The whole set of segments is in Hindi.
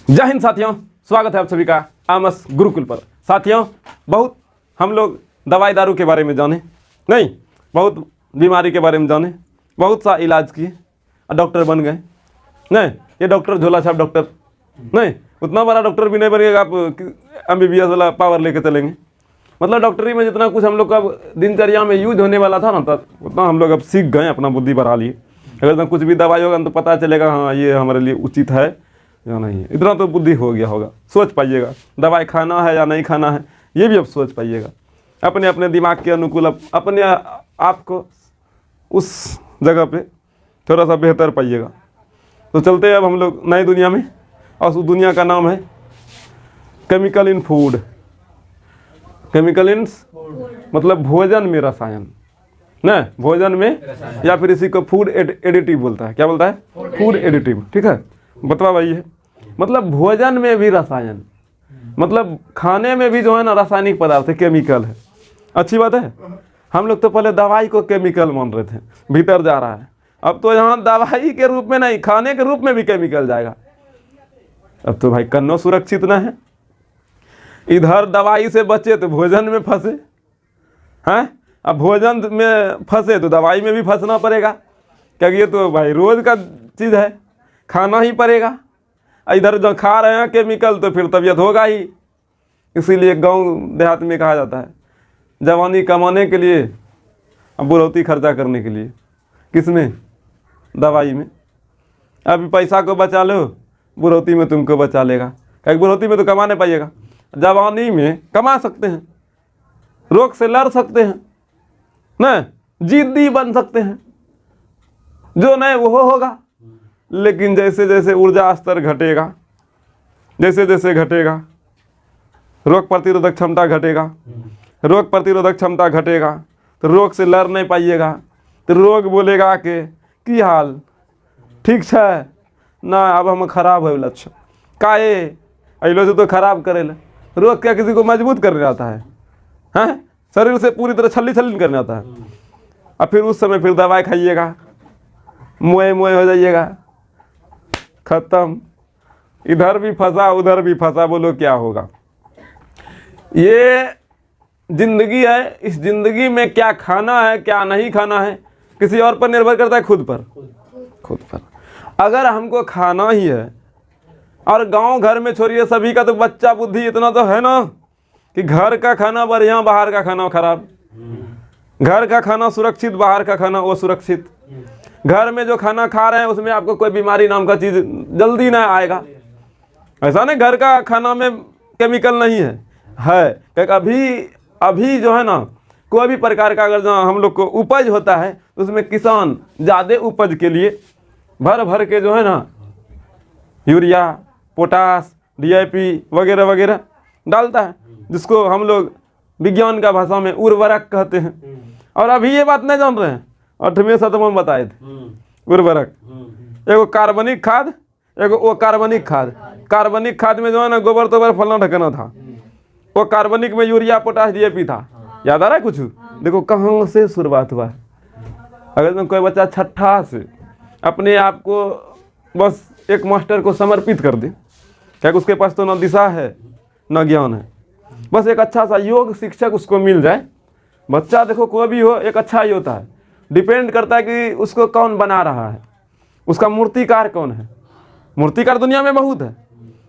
जय हिंद साथियों, स्वागत है आप सभी का आमस गुरुकुल पर। साथियों, बहुत हम लोग दवाई दारू के बारे में जाने नहीं, बहुत बीमारी के बारे में जाने, बहुत सा इलाज किए और डॉक्टर बन गए। नहीं, ये डॉक्टर झोला छाप डॉक्टर नहीं, उतना बड़ा डॉक्टर भी नहीं बनेगा आप MBBS वाला पावर लेके चलेंगे। मतलब डॉक्टरी में जितना कुछ हम लोग का दिनचर्या में यूज होने वाला था ना, तब उतना हम लोग अब सीख गए, अपना बुद्धि बढ़ा लिए। अगर कुछ भी दवाई होगा तो पता चलेगा हाँ ये हमारे लिए उचित है या नहीं है। इतना तो बुद्धि हो गया होगा, सोच पाइएगा दवाई खाना है या नहीं खाना है, ये भी अब सोच पाइएगा। अपने अपने दिमाग के अनुकूल अपने आप को उस जगह पे थोड़ा सा बेहतर पाइएगा। तो चलते हैं अब हम लोग नई दुनिया में, और उस दुनिया का नाम है chemical in food. Chemical in मतलब भोजन में रसायन, न भोजन में, या फिर इसी को फूड एडिटिव बोलता है। क्या बोलता है? Food additive. ठीक है, बतवा भाई है मतलब भोजन में भी रसायन, मतलब खाने में भी जो है ना रासायनिक पदार्थ है, केमिकल है। अच्छी बात है। हम लोग तो पहले दवाई को केमिकल मान रहे थे, भीतर जा रहा है। अब तो यहाँ दवाई के रूप में नहीं, खाने के रूप में भी केमिकल जाएगा। अब तो भाई कन्नो सुरक्षित ना है, इधर दवाई से बचे तो भोजन में फंसे हैं, अब भोजन में फंसे तो दवाई में भी फंसना पड़ेगा, क्योंकि ये तो भाई रोज का चीज़ है, खाना ही पड़ेगा। इधर जो खा रहे हैं केमिकल तो फिर तबीयत होगा ही। इसीलिए गांव देहात में कहा जाता है जवानी कमाने के लिए अब बुढ़ौती खर्चा करने के लिए। किस में? दवाई में। अभी पैसा को बचा लो, बुढ़ौती में तुमको बचा लेगा, क्योंकि बुढ़ौती में तो कमा नहीं पाइएगा। जवानी में कमा सकते हैं, रोग से लड़ सकते हैं न, जिद्दी बन सकते हैं, जो नहीं वो होगा। लेकिन जैसे जैसे ऊर्जा स्तर घटेगा, जैसे जैसे घटेगा, रोग प्रतिरोधक क्षमता घटेगा, रोग प्रतिरोधक क्षमता घटेगा तो रोग से लड़ नहीं पाइएगा। तो रोग बोलेगा कि हाल ठीक है ना, अब हम खराब है लक्ष्य काहे अलो से तो खराब करे ले। रोग क्या किसी को मजबूत करने आता है? हैं, शरीर से पूरी तरह छल्ली छल्ली करने आता है। और फिर उस समय फिर दवाई खाइएगा, मोए मोए हो जाइएगा, खत्म। इधर भी फंसा उधर भी फंसा, बोलो क्या होगा? ये जिंदगी है, इस जिंदगी में क्या खाना है क्या नहीं खाना है किसी और पर निर्भर करता है, खुद पर। अगर हमको खाना ही है, और गांव घर में छोड़िए सभी का तो बच्चा बुद्धि इतना तो है ना कि घर का खाना बढ़िया, बाहर का खाना खराब। घर का खाना सुरक्षित, बाहर का खाना असुरक्षित। घर में जो खाना खा रहे हैं उसमें आपको कोई बीमारी नाम का चीज़ जल्दी ना आएगा। ऐसा नहीं घर का खाना में केमिकल नहीं है, क्योंकि अभी जो है ना कोई भी प्रकार का अगर जहाँ हम लोग को उपज होता है तो उसमें किसान ज़्यादा उपज के लिए भर भर के जो है ना यूरिया, पोटास, DAP वगैरह वगैरह डालता है, जिसको हम लोग विज्ञान का भाषा में उर्वरक कहते हैं। और अभी ये बात नहीं जान रहे हैं, 8वें शतम में बताए थे उर्वरक। एगो कार्बनिक खाद, एगो वो कार्बनिक खाद। कार्बनिक खाद में जो है ना गोबर तोबर फलना ढकना था, वो कार्बनिक में यूरिया, पोटास, DAP था। याद आ रहा है कुछ? देखो कहाँ से शुरुआत हुआ है। अगर कोई बच्चा छठा से अपने आप को बस एक मास्टर को समर्पित कर दे, क्या उसके पास तो ना दिशा है ना ज्ञान है, बस एक अच्छा सा योग शिक्षक उसको मिल जाए। बच्चा देखो कोई भी हो एक अच्छा ही होता है, डिपेंड करता है कि उसको कौन बना रहा है, उसका मूर्तिकार कौन है। मूर्तिकार दुनिया में बहुत है,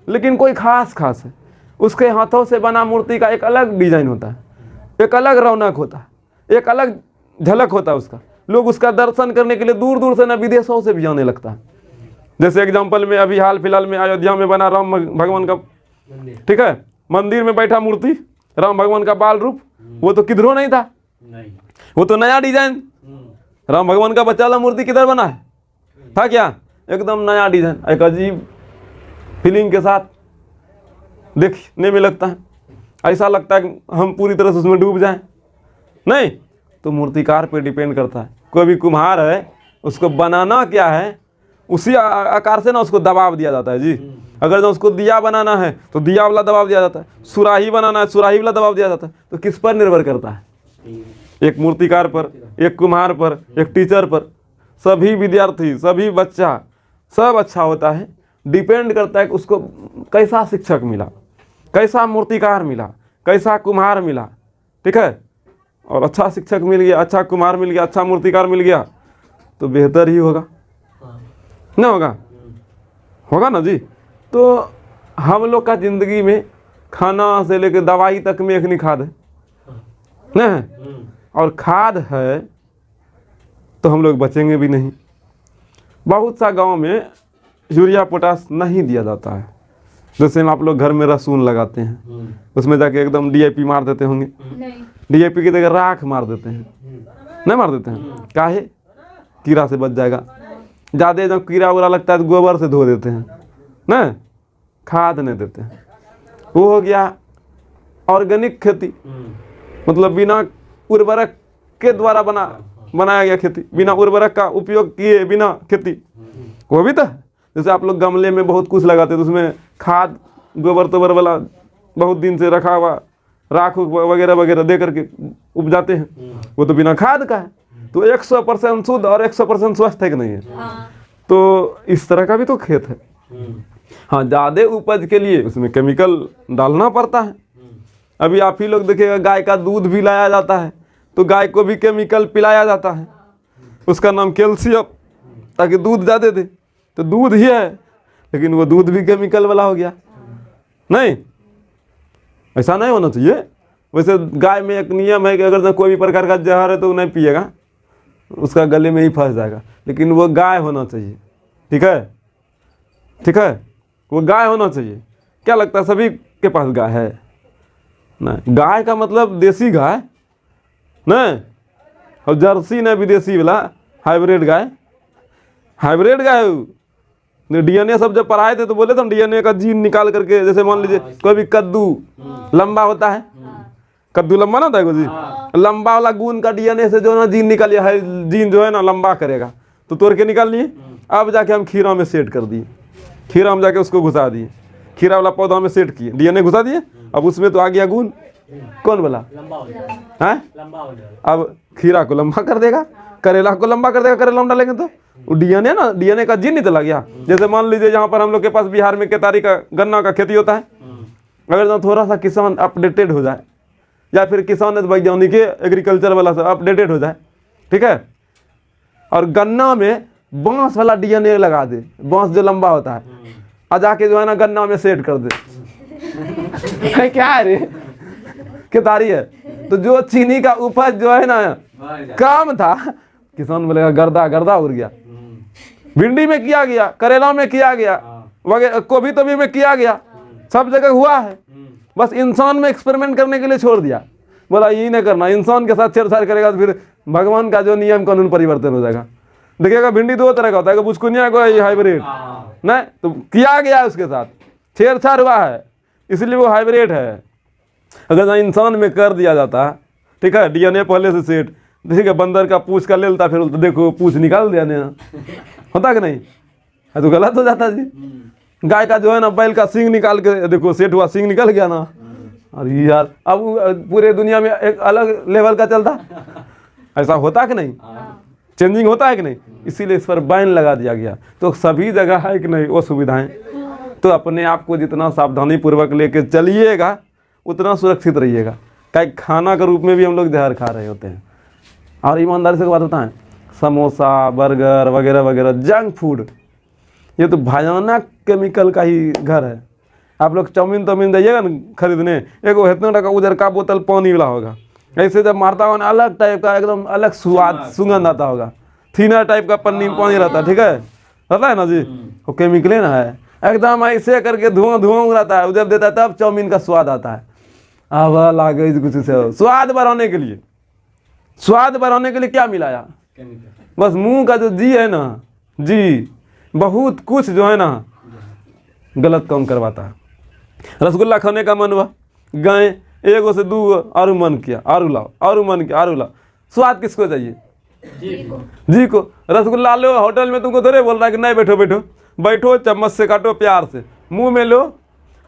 लेकिन कोई खास है। उसके हाथों से बना मूर्ति का एक अलग डिजाइन होता है, एक अलग रौनक होता है, एक अलग झलक होता है उसका। लोग उसका दर्शन करने के लिए दूर दूर से न विदेशों से भी आने लगता है। जैसे एग्जाम्पल में अभी हाल फिलहाल में अयोध्या में बना राम भगवान का, ठीक है, मंदिर में बैठा मूर्ति राम भगवान का बाल रूप, वो तो किधरों नहीं था, वो तो नया डिजाइन। राम भगवान का बच्चा वाला मूर्ति किधर बना है? था क्या? एकदम नया डिजाइन, एक अजीब फीलिंग के साथ देखने में लगता है। ऐसा लगता है कि हम पूरी तरह से उसमें डूब जाएं। नहीं, तो मूर्तिकार पे डिपेंड करता है। कोई भी कुम्हार है, उसको बनाना क्या है उसी आकार से ना उसको दबाव दिया जाता है जी। अगर जो उसको दिया बनाना है तो दिया वाला दबाव दिया जाता है, सुराही बनाना है सुराही वाला दबाव दिया जाता है। तो किस पर निर्भर करता है? एक मूर्तिकार पर, एक कुम्हार पर, एक टीचर पर। सभी विद्यार्थी, सभी बच्चा, सब अच्छा होता है डिपेंड करता है कि उसको कैसा शिक्षक मिला, कैसा मूर्तिकार मिला, कैसा कुम्हार मिला, ठीक है। और अच्छा शिक्षक मिल गया, अच्छा कुम्हार मिल गया, अच्छा मूर्तिकार मिल गया तो बेहतर ही होगा, ना होगा? होगा ना जी। तो हम लोग का ज़िंदगी में खाना से लेकर दवाई तक में एक नहीं खाद है ना, और खाद है तो हम लोग बचेंगे भी नहीं। बहुत सा गांव में यूरिया पोटास नहीं दिया जाता है। जैसे हम आप लोग घर में लहसुन लगाते हैं, उसमें जाके एकदम डीएपी मार देते होंगे, डीएपी की जगह राख मार देते हैं, नहीं मार देते हैं? काहे? कीड़ा से बच जाएगा। ज़्यादा जब कीड़ा उड़ा लगता है तो गोबर से धो देते हैं ना, खाद नहीं देते हैं। वो हो गया ऑर्गेनिक खेती, मतलब बिना उर्वरक के द्वारा बनाया गया खेती, बिना उर्वरक का उपयोग किए बिना खेती। वो भी तो जैसे आप लोग गमले में बहुत कुछ लगाते हैं तो उसमें खाद गोबर तोबर वाला बहुत दिन से रखा हुआ राख वगैरह वगैरह दे करके उपजाते हैं, वो तो बिना खाद का है। तो 100% शुद्ध और 100% स्वस्थ है कि नहीं है? तो इस तरह का भी तो खेत है। हाँ, ज़्यादा उपज के लिए उसमें केमिकल डालना पड़ता है। अभी आप ही लोग देखिएगा, गाय का दूध भी लाया जाता है तो गाय को भी केमिकल पिलाया जाता है, उसका नाम कैल्शियम, ताकि दूध ज़्यादा दे। तो दूध ही है लेकिन वो दूध भी केमिकल वाला हो गया। नहीं, ऐसा नहीं होना चाहिए। वैसे गाय में एक नियम है कि अगर कोई भी प्रकार का जहर है तो वो नहीं पिएगा, उसका गले में ही फंस जाएगा, लेकिन वो गाय होना चाहिए, ठीक है, ठीक है, वो गाय होना चाहिए। क्या लगता है सभी के पास गाय है? नहीं, गाय का मतलब देसी गाय नहीं, और जर्सी नहीं विदेशी वाला हाइब्रिड गाय, हाइब्रिड गाय। डीएनए सब जब पढ़ाए थे तो बोले थे डीएनए का जीन निकाल करके, जैसे मान लीजिए कोई भी कद्दू लंबा होता है, कद्दू लंबा ना होता है जी, लंबा वाला गुण का डीएनए से जो ना जीन निकालिए है, जीन जो है ना लंबा करेगा, तो तोड़ के निकाल लिए। अब जाके हम खीरा में सेट कर दिए, खीरा में जाके उसको घुसा दिए, खीरा वाला पौधा में सेट किए, डीएनए घुसा दिए, अब उसमें तो आ गया गुण कौन वाला है, अब खीरा को लंबा कर देगा, करेला को लंबा कर देगा, करेला में डालेंगे तो वो डीएनए ना, डीएनए का जीन नहीं चला गया। जैसे मान लीजिए यहाँ पर हम लोग के पास बिहार में केतारी का गन्ना का खेती होता है, अगर थोड़ा सा किसान अपडेटेड हो जाए या फिर किसान वैज्ञानिक एग्रीकल्चर वाला सब अपडेटेड हो जाए, ठीक है, और गन्ना में बांस वाला डीएनए लगा दे, बांस जो लंबा होता है, और जाके जो है ना गन्ना में सेट कर दे क्या है रे, केतारी है, तो जो चीनी का उपज जो है ना कम था, किसान बोलेगा गर्दा गर्दा उड़ गया। भिंडी में किया गया, करेला में किया गया, वगैरह गोभी तोभी में किया गया, सब जगह हुआ है। बस इंसान में एक्सपेरिमेंट करने के लिए छोड़ दिया, बोला ये नहीं करना, इंसान के साथ छेड़छाड़ करेगा तो फिर भगवान का जो नियम कानून परिवर्तन हो जाएगा। देखिएगा भिंडी दो तरह का होता है, कि बुचकुनिया को हाइब्रिड नहीं, तो किया गया उसके साथ छेड़छाड़ हुआ है, इसलिए वो हाइब्रिड है। अगर इंसान में कर दिया जाता, ठीक है, डीएनए पहले से सेट, ठीक है, बंदर का पूछ का ले लेता, फिर देखो पूछ निकाल दिया ना, होता कि नहीं है, तो गलत हो जाता जी। गाय का जो है ना बैल का सींग निकाल के देखो सेट हुआ, सींग निकल गया ना, अरे यार अब पूरे दुनिया में एक अलग लेवल का चलता। ऐसा होता कि नहीं, चेंजिंग होता है कि नहीं, इसीलिए इस पर बैन लगा दिया गया। तो सभी जगह है कि नहीं वो सुविधाएं, तो अपने आप को जितना सावधानी पूर्वक लेके चलिएगा उतना सुरक्षित रहिएगा। क्या खाना के रूप में भी हम लोग जहर खा रहे होते हैं। और ईमानदारी से बात बताएं, समोसा बर्गर वगैरह वगैरह जंक फूड, ये तो भयानक केमिकल का ही घर है। आप लोग चाउमीन ताउमीन जाइएगा ना खरीदने, एक वो इतना टका उधर का बोतल पानी वाला होगा, ऐसे जब मारता होगा ना अलग टाइप का एकदम अलग स्वाद सुगंध आता होगा, थीनर टाइप का पन्नी में पानी रहता है, ठीक है, रहता है ना जी, वो केमिकल ना है, एकदम ऐसे करके धुआं धुआं उड़ाता है, जब देता है तब चाउमीन का स्वाद आता है। अब लागे कुछ से स्वाद बढ़ाने के लिए, स्वाद बढ़ाने के लिए क्या मिलाया, बस मुंह का जो जी है ना, जी बहुत कुछ जो है ना गलत काम करवाता है। रसगुल्ला खाने का मन हुआ, गए एगो से दूगो और मन किया, और लाओ और मन किया और लाओ, स्वाद किसको चाहिए, जी को। रसगुल्ला लो, होटल में तुमको थोड़े बोल रहा है कि नहीं बैठो बैठो, बैठो चम्मच से काटो प्यार से, मुंह में लो।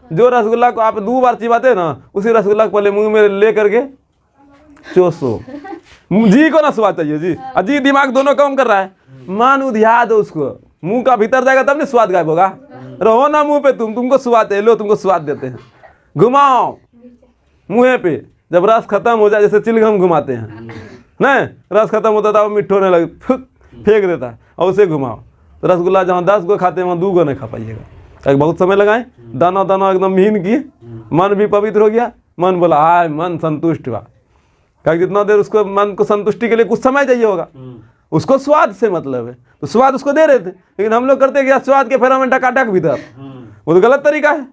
जो रसगुल्ला को आप 2 बार चिबाते ना, उसी रसगुल्ला को पहले मुंह में ले करके चोसो। जी को ना स्वाद चाहिए जी, जी दिमाग दोनों काम कर रहा है, मान उधिया दो उसको, मुंह का भीतर जाएगा तब नहीं स्वाद गायब होगा। रहो ना मुंह पे, तुमको स्वाद है, लो तुमको स्वाद देते हैं, घुमाओ मुँह पे। जब रस खत्म हो जाए, जैसे चिलगम घुमाते हैं नहीं, रस खत्म होता था वो मिट्ठो होने लगे, फेंक देता है, और उसे घुमाओ तो रसगुल्ला जहाँ 10 गो खाते हैं वहाँ 2 गो नहीं खा पाइएगा। एक बहुत समय लगाए, दाना दाना एकदम महीन किए, मन भी पवित्र हो गया, मन बोला हाय, मन संतुष्ट हुआ। क्या जितना देर उसको मन को संतुष्टि के लिए कुछ समय चाहिए होगा, उसको स्वाद से मतलब है, तो स्वाद उसको दे रहे थे। लेकिन हम लोग करते क्या, स्वाद के फेरा में टकाटक भीतर, वो तो गलत तरीका है,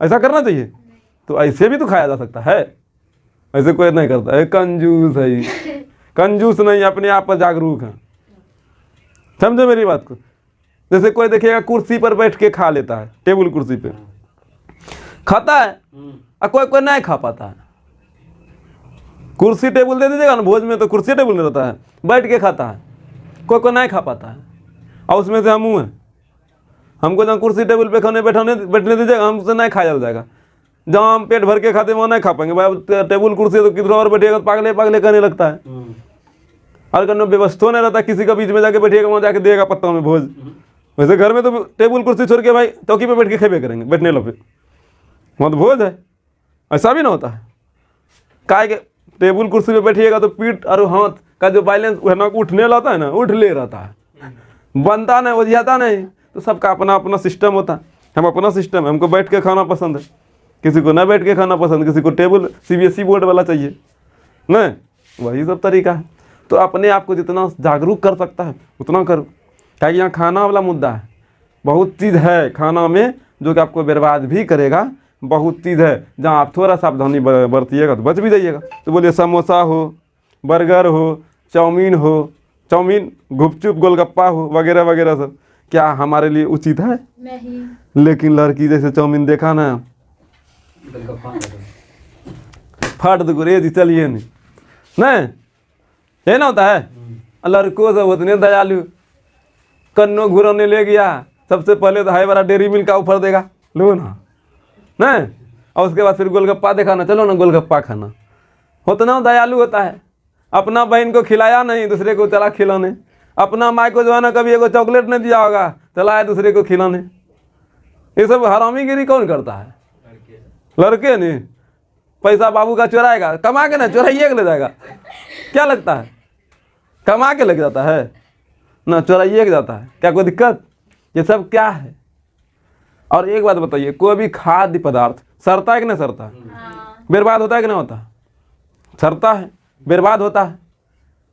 ऐसा करना चाहिए। तो ऐसे भी तो खाया जा सकता है, ऐसे कोई नहीं करता है, कंजूस है, कंजूस नहीं, अपने आप पर जागरूक है, समझो मेरी बात को। जैसे कोई देखिएगा कुर्सी पर बैठ के खा लेता है, टेबल कुर्सी पे खाता है, और कोई कोई नहीं खा पाता है। कुर्सी टेबल दे दीजिएगा ना भोज में, तो कुर्सी टेबल नहीं रहता है, बैठ के खाता है, कोई कोई नहीं खा पाता है। और उसमें से हम हैं, हमको जहाँ कुर्सी टेबल पे बैठने दीजिएगा, हमसे नहीं खाया जाएगा। जहाँ हम पेट भर के खाते वहाँ नहीं खा पाएंगे भाई, टेबल कुर्सी तो किधर और बैठिएगा तो पागले पागले करने लगता है, और करने व्यवस्था नहीं रहता, किसी का बीच में जाके बैठिएगा, वहाँ जाके देगा पत्तों में भोज। वैसे घर में तो टेबल कुर्सी छोड़ के भाई चौकी पे बैठ के खेबे करेंगे, बैठने लो फिर वहाँ तो भोज है, ऐसा भी ना होता है। काय के टेबल कुर्सी पे बैठिएगा तो पीठ और हाथ का जो बैलेंस ना उठने लाता है ना, उठ ले रहता है, बनता नहीं, वो जाता नहीं। तो सबका अपना अपना सिस्टम होता है, हम अपना सिस्टम है, हमको बैठ के खाना पसंद है, किसी को न बैठ के खाना पसंद, किसी को टेबल CBSE बोर्ड वाला चाहिए, नहीं, वही सब तरीका है। तो अपने आप को जितना जागरूक कर सकता है उतना करो, क्या यहाँ खाना वाला मुद्दा है, बहुत चीज़ है खाना में जो कि आपको बर्बाद भी करेगा, बहुत चीज़ है जहाँ आप थोड़ा सावधानी बरतिएगा तो बच भी जाइएगा। तो बोलिए समोसा हो, बर्गर हो, चाउमीन, गुपचुप, गोलगप्पा हो, वगैरह वगैरह सब, क्या हमारे लिए उचित है? नहीं। लेकिन लड़की जैसे चाउमीन देखा ना, फट दो गुरेज चलिए नहीं, ये ना होता है। लड़कों सब उतने दयालु, कन्नो घुराने ले गया, सबसे पहले तो हाई बड़ा डेयरी मिल्क का ऑफर देगा, लो ना, नहीं, और उसके बाद फिर गोलगप्पा देखा ना, चलो ना गोलगप्पा खाना, उतना दयालु होता है। अपना बहन को खिलाया नहीं, दूसरे को चला खिलाने, अपना माँ को जो है ना कभी एगो चॉकलेट नहीं दिया होगा, चला है दूसरे को खिलाने। ये सब हरामीगिरी कौन करता है? लड़के नहीं, पैसा बाबू का चुराएगा, कमा के ना चुराइए के ले जाएगा, क्या लगता है कमा के लग जाता है ना, चुराइए के जाता है, क्या कोई दिक्कत? ये सब क्या है? और एक बात बताइए, कोई भी खाद्य पदार्थ सड़ता है कि नहीं सड़ता है? बर्बाद होता है कि नहीं होता? सड़ता है, बर्बाद होता है।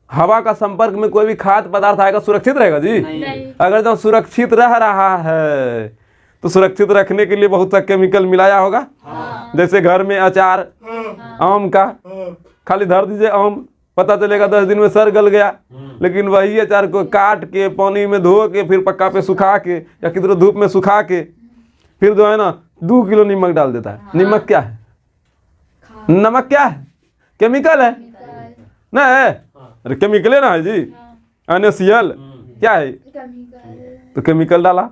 हवा का संपर्क में कोई भी खाद्य पदार्थ आएगा, सुरक्षित रहेगा जी? नहीं। अगर जब सुरक्षित रह रहा है तो सुरक्षित रखने के लिए बहुत सा केमिकल मिलाया होगा। जैसे घर में अचार आम का, खाली धर दीजिए आम, पता चलेगा 10 दिन में सड़ गल गया, लेकिन वही अचार को काट के पानी में धो के फिर पक्का पे सुखा के या किधर धूप में सुखा के फिर जो है ना 2 किलो नमक डाल देता है। नमक क्या है? नमक क्या है? केमिकल है ना, है अरे केमिकल है ना जी, NaCl क्या है? तो केमिकल डाला,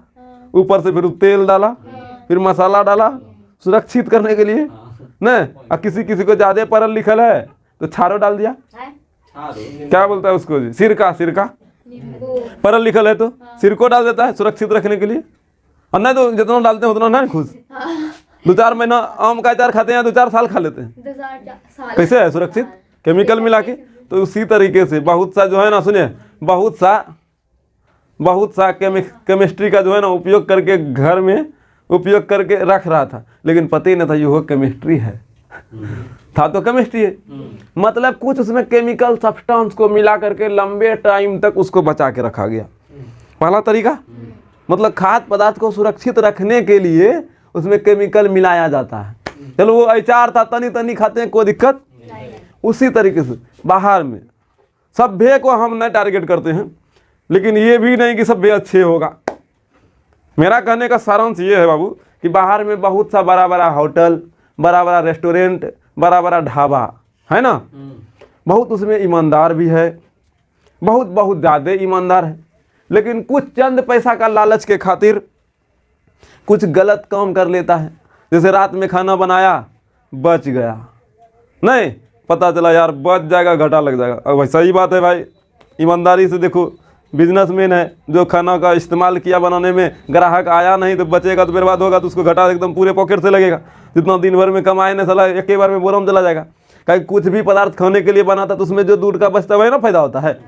ऊपर से फिर तेल डाला, फिर मसाला डाला सुरक्षित करने के लिए न। और किसी किसी को ज्यादा पढ़ल लिखल है तो छारो डाल दिया, क्या बोलता है उसको जी, सिरका, पढ़ल लिखल है तो सिरको डाल देता है सुरक्षित रखने के लिए। और नहीं तो जितना डालते हैं उतना नहीं खुश, 2-4 महीना आम का अचार खाते हैं, 2-4 साल खा लेते हैं, कैसे है? सुरक्षित, केमिकल मिला के। तो उसी तरीके से बहुत सा जो है ना, सुनिए, बहुत सा केमिस्ट्री का जो है ना उपयोग करके घर में उपयोग करके रख रहा था, लेकिन पता ही नहीं था ये वो केमिस्ट्री है, था तो केमिस्ट्री है, मतलब कुछ उसमें केमिकल सब्सटेंस को मिला करके लंबे टाइम तक उसको बचा के रखा गया। पहला तरीका मतलब खाद्य पदार्थ को सुरक्षित रखने के लिए उसमें केमिकल मिलाया जाता है। चलो वो अचार था, तनी तनी खाते हैं, कोई दिक्कत। उसी तरीके से बाहर में सभ्य को हम नहीं टारगेट करते हैं, लेकिन ये भी नहीं कि सभ्य अच्छे होगा। मेरा कहने का सारांश ये है बाबू कि बाहर में बहुत सा बड़ा बड़ा होटल, बड़ा बड़ा रेस्टोरेंट, बड़ा बड़ा ढाबा है ना, बहुत उसमें ईमानदार भी है, बहुत ज़्यादा ईमानदार है, लेकिन कुछ चंद पैसा का लालच के खातिर कुछ गलत काम कर लेता है। जैसे रात में खाना बनाया, बच गया, नहीं पता चला यार बच जाएगा, घाटा लग जाएगा। अब सही बात है भाई, ईमानदारी से देखो बिजनेसमैन है जो खाना का इस्तेमाल किया बनाने में, ग्राहक आया नहीं तो बचेगा तो बर्बाद होगा, तो उसको घाटा एकदम पूरे पॉकेट से लगेगा। जितना दिन भर में कमाए ना साला एक ही बार में बोरा में चला जाएगा। कहीं कुछ भी पदार्थ खाने के लिए बनाता तो उसमें जो दूध का बचता वही ना फायदा होता है।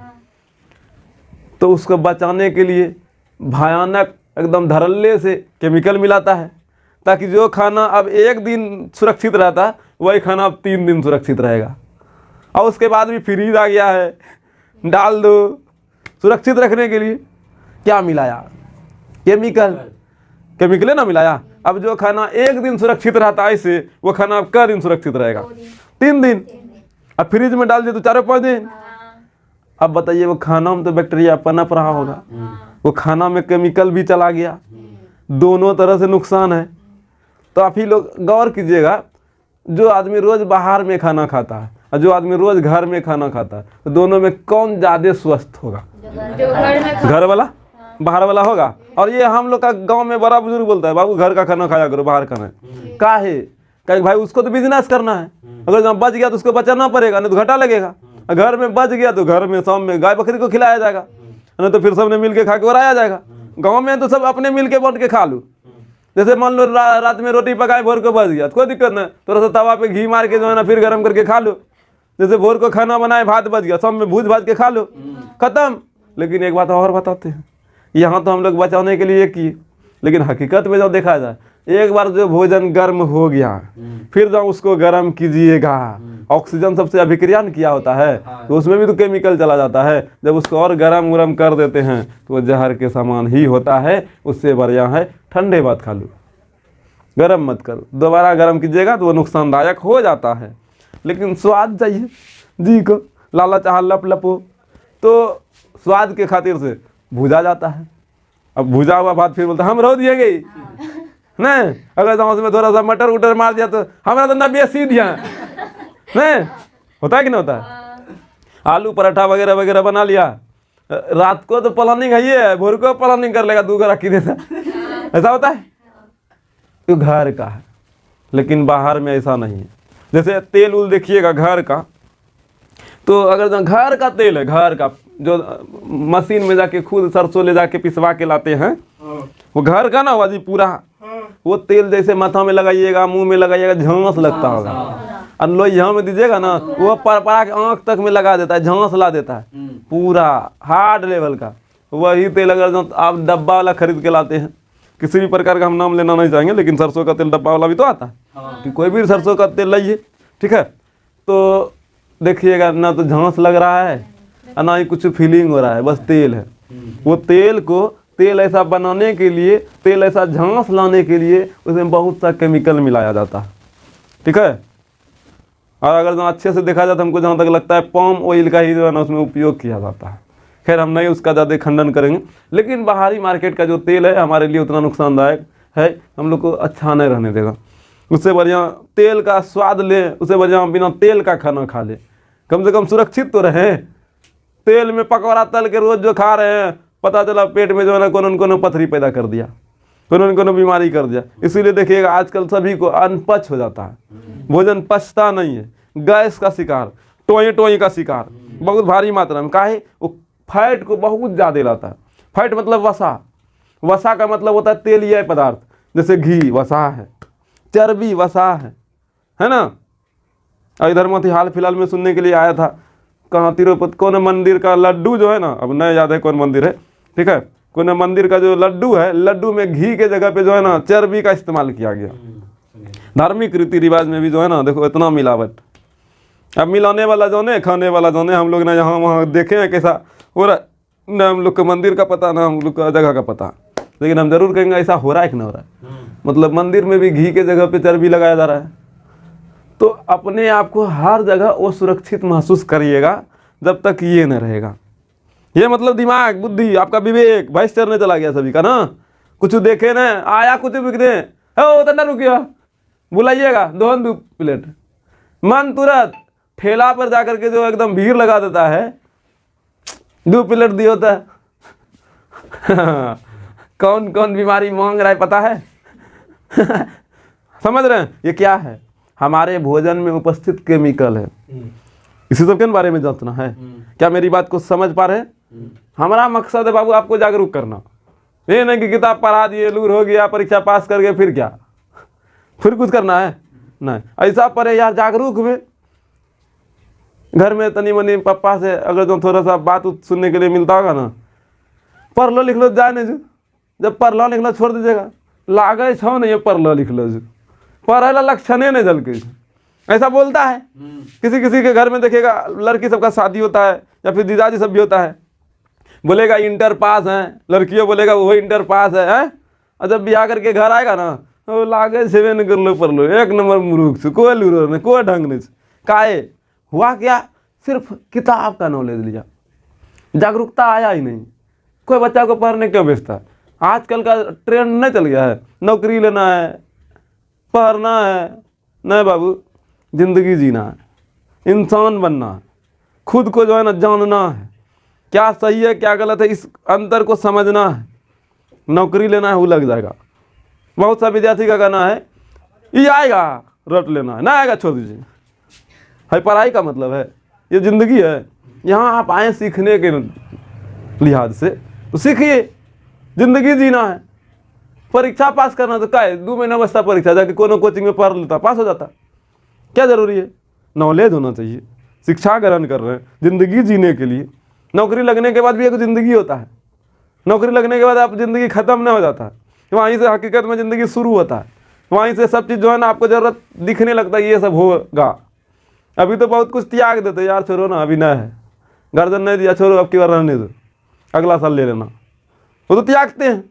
तो उसको बचाने के लिए भयानक एकदम धड़ल्ले से केमिकल मिलाता है, ताकि जो खाना अब एक दिन सुरक्षित रहता वही खाना अब 3 दिन सुरक्षित रहेगा। और उसके बाद भी फ्रीज आ गया है, डाल दो सुरक्षित रखने के लिए। क्या मिलाया? केमिकल। केमिकल ना मिलाया। अब जो खाना एक दिन सुरक्षित रहता है ऐसे, वो खाना अब क्या दिन सुरक्षित रहेगा? 3 दिन। अब फ्रिज में डाल दिए तो 4-5 दिन। अब बताइए वो खाना में तो बैक्टीरिया पनप रहा होगा, वो खाना में केमिकल भी चला गया, दोनों तरह से नुकसान है। तो आप ही लोग गौर कीजिएगा, जो आदमी रोज बाहर में खाना खाता है और जो आदमी रोज घर में खाना खाता है, तो दोनों में कौन ज्यादा स्वस्थ होगा? घर वाला, बाहर वाला होगा। और ये हम लोग का गांव में बड़ा बुजुर्ग बोलता है, बाबू घर का खाना खाया करो, बाहर खाना है। काहे? कहीं भाई उसको तो बिजनेस करना है, अगर जहाँ बच गया तो उसको बचाना पड़ेगा, नहीं तो घाटा लगेगा। घर में बच गया तो घर में शाम में गाय बकरी को खिलाया जाएगा, नहीं तो फिर सबने मिल के खा के उड़ाया जाएगा। गाँव में तो सब अपने मिल के बांट के खा लो। जैसे मान लो रात में रोटी पकाए, भोर को बच गया, कोई दिक्कत नहीं, थोड़ा सा तवा पे घी मार के जो है ना फिर गर्म करके खा लो। जैसे भोर को खाना बनाए, भात बच गया, शाम में भूज भाज के खा लो, खत्म। लेकिन एक बात और बताते हैं, यहाँ तो हम लोग बचाने के लिए किए, लेकिन हकीकत में जब देखा जाए, एक बार जो भोजन गर्म हो गया फिर जब उसको गर्म कीजिएगा, ऑक्सीजन सबसे अभिक्रिया किया होता है, तो उसमें भी तो केमिकल चला जाता है। जब उसको और गर्म कर देते हैं तो वो जहर के समान ही होता है। उससे बढ़िया है ठंडे बात खा लो, गर्म मत करो। दोबारा गर्म कीजिएगा तो वो नुकसानदायक हो जाता है। लेकिन स्वाद चाहिए जी को, लाला चाह लप लपो, तो स्वाद के खातिर से भूजा जाता है। अब भूजा हुआ भात फिर बोलता हम रो दिए गई नहीं, अगर गाँव में थोड़ा सा मटर उटर मार दिया तो हमारा तो 90 सीध दिया नहीं होता है कि नहीं होता है? आलू पराठा वगैरह वगैरह बना लिया, रात को तो प्लानिंग है ये, भोर को प्लानिंग कर लेगा, 2 को रखी देता, ऐसा होता है। तो घर का है, लेकिन बाहर में ऐसा नहीं है। जैसे तेल उल देखिएगा घर का, तो अगर घर का तेल है, घर का जो मशीन में जाके खुद सरसों ले जाके पिसवा के लाते हैं, वो घर का ना हुआ जी पूरा। वो तेल जैसे माथा में लगाइएगा, मुंह में लगाइएगा, झांस लगता होगा। और लोहिया में दीजिएगा ना, वो परपरा के आँख तक में लगा देता है, झांस ला देता है, पूरा हार्ड लेवल का। वही तेल अगर आप डब्बा वाला खरीद के लाते हैं, किसी भी प्रकार का हम नाम लेना नहीं चाहेंगे, लेकिन सरसों का तेल डब्बा वाला भी तो आता है, कि कोई भी सरसों का तेल लाइए, ठीक है, तो देखिएगा ना तो झांस लग रहा है और ना ही कुछ फीलिंग हो रहा है, बस तेल है। वो तेल को तेल ऐसा बनाने के लिए, तेल ऐसा झांस लाने के लिए उसमें बहुत सा केमिकल मिलाया जाता है, ठीक है। और अगर अच्छे से देखा जाए तो हमको जहाँ तक लगता है पाम ऑयल का ही जो है ना उसमें उपयोग किया जाता है। खैर हम नहीं उसका ज़्यादा खंडन करेंगे, लेकिन बाहरी मार्केट का जो तेल है हमारे लिए उतना नुकसानदायक है, हम लोग को अच्छा नहीं रहने देगा। उससे बढ़िया तेल का स्वाद ले, उससे बढ़िया बिना तेल का खाना खा ले, कम से कम सुरक्षित तो रहे। तेल में पकौड़ा तल के रोज जो खा रहे हैं, पता चला पेट में जो है ना कोनो पथरी पैदा कर दिया, कोनो बीमारी कर दिया। इसीलिए देखिएगा आजकल सभी को अनपच हो जाता है, भोजन पचता नहीं है, गैस का शिकार, टोई का शिकार बहुत भारी मात्रा में। काहे? वो फैट को बहुत ज़्यादा लाता है। फैट मतलब वसा, वसा का मतलब होता है तेलीय पदार्थ, जैसे घी वसा है, चर्बी वसा है ना। और इधर में हाल फिलहाल में सुनने के लिए आया था, कहाँ तिरुपति कौन मंदिर का लड्डू जो है ना, अब नहीं याद है कौन मंदिर है, ठीक है, कौन मंदिर का जो लड्डू है, लड्डू में घी के जगह पे जो है ना चर्बी का इस्तेमाल किया गया। धार्मिक रीति रिवाज में भी जो है ना देखो इतना मिलावट। अब मिलाने वाला जो है, खाने वाला जो है, हम लोग ना यहाँ वहाँ देखे हैं कैसा हो रहा है, ना हम लोग को मंदिर का पता ना हम लोग का जगह का पता, लेकिन हम जरूर कहेंगे ऐसा हो रहा है कि नहीं हो रहा है। मतलब मंदिर में भी घी के जगह पे चर्बी लगाया जा रहा है। तो अपने आप को हर जगह वो सुरक्षित महसूस करिएगा जब तक ये न रहेगा। ये मतलब दिमाग बुद्धि आपका विवेक भैंस चरने चला गया सभी का ना, कुछ देखे ना आया कुछ बिकने है रुकिया बुलाइएगा 2 प्लेट, मन तुरंत ठेला पर जाकर के जो एकदम भीड़ लगा देता है, 2 प्लेट दिए होता है। कौन कौन बीमारी मांग रहा है पता है? समझ रहे हैं ये क्या है? हमारे भोजन में उपस्थित केमिकल है। इसी सब के बारे में जानना है। क्या मेरी बात को समझ पा रहे हैं? हमारा मकसद है बाबू आपको जागरूक करना, ये नहीं कि किताब पढ़ा दिए, लूर हो गया, परीक्षा पास कर गए, फिर क्या, फिर कुछ करना है नहीं। ऐसा पढ़े यार, जागरूक हुए। घर में तनी मनी पापा से अगर जो थोड़ा सा बात सुनने के लिए मिलता होगा ना, पढ़ लो लिख लो जाए नहीं जो, जब पढ़ लो लिख लो छोड़ दीजिएगा, लागे छो नहीं पढ़ लो लिख लो जो, पढ़े ला लक्षण नहीं जल के, ऐसा बोलता है। किसी किसी के घर में देखिएगा लड़की सबका शादी होता है या फिर जीजाजी सब भी होता है, बोलेगा इंटर पास है, लड़कियों बोलेगा वो इंटर पास है, और जब ब्याह करके घर आएगा ना तो लागे छेबे न कर लो पढ़ लो, एक नंबर मूर्ख से, कोई लूरो नहीं, कोई ढंग नहीं। काहे हुआ क्या, सिर्फ किताब का नॉलेज लिया, जागरूकता आया ही नहीं। कोई बच्चा को पढ़ने क्यों भेजता है? आजकल का ट्रेंड नहीं चल गया है, नौकरी लेना है, पढ़ना है। नहीं बाबू, जिंदगी जीना है, इंसान बनना है, खुद को जो है ना जानना है, क्या सही है क्या गलत है, इस अंतर को समझना है। नौकरी लेना है वो लग जाएगा। बहुत सा विद्यार्थी का कहना है ये आएगा रट लेना है, ना आएगा छोड़ दीजिए। है पढ़ाई का मतलब है, ये ज़िंदगी है, यहाँ आप आए सीखने के लिहाज से तो सीखिए, ज़िंदगी जीना है। परीक्षा पास करना तो क्या है, 2 महीना बचता परीक्षा, जाके कोनो कोचिंग में पढ़ लेता, पास हो जाता। क्या ज़रूरी है, नॉलेज होना चाहिए। शिक्षा ग्रहण कर रहे हैं ज़िंदगी जीने के लिए। नौकरी लगने के बाद भी एक ज़िंदगी होता है, नौकरी लगने के बाद आप ज़िंदगी ख़त्म नहीं हो जाता है, वहीं से हकीकत में ज़िंदगी शुरू होता है। वहीं से सब चीज़ जो है ना आपको ज़रूरत दिखने लगता है, ये सब होगा। अभी तो बहुत कुछ त्याग देते, यार छोड़ो ना अभी नहीं है, गार्जियन नहीं दिया, छोड़ो अब की बार रहने दो, अगला साल ले लेना, वो तो त्यागते हैं।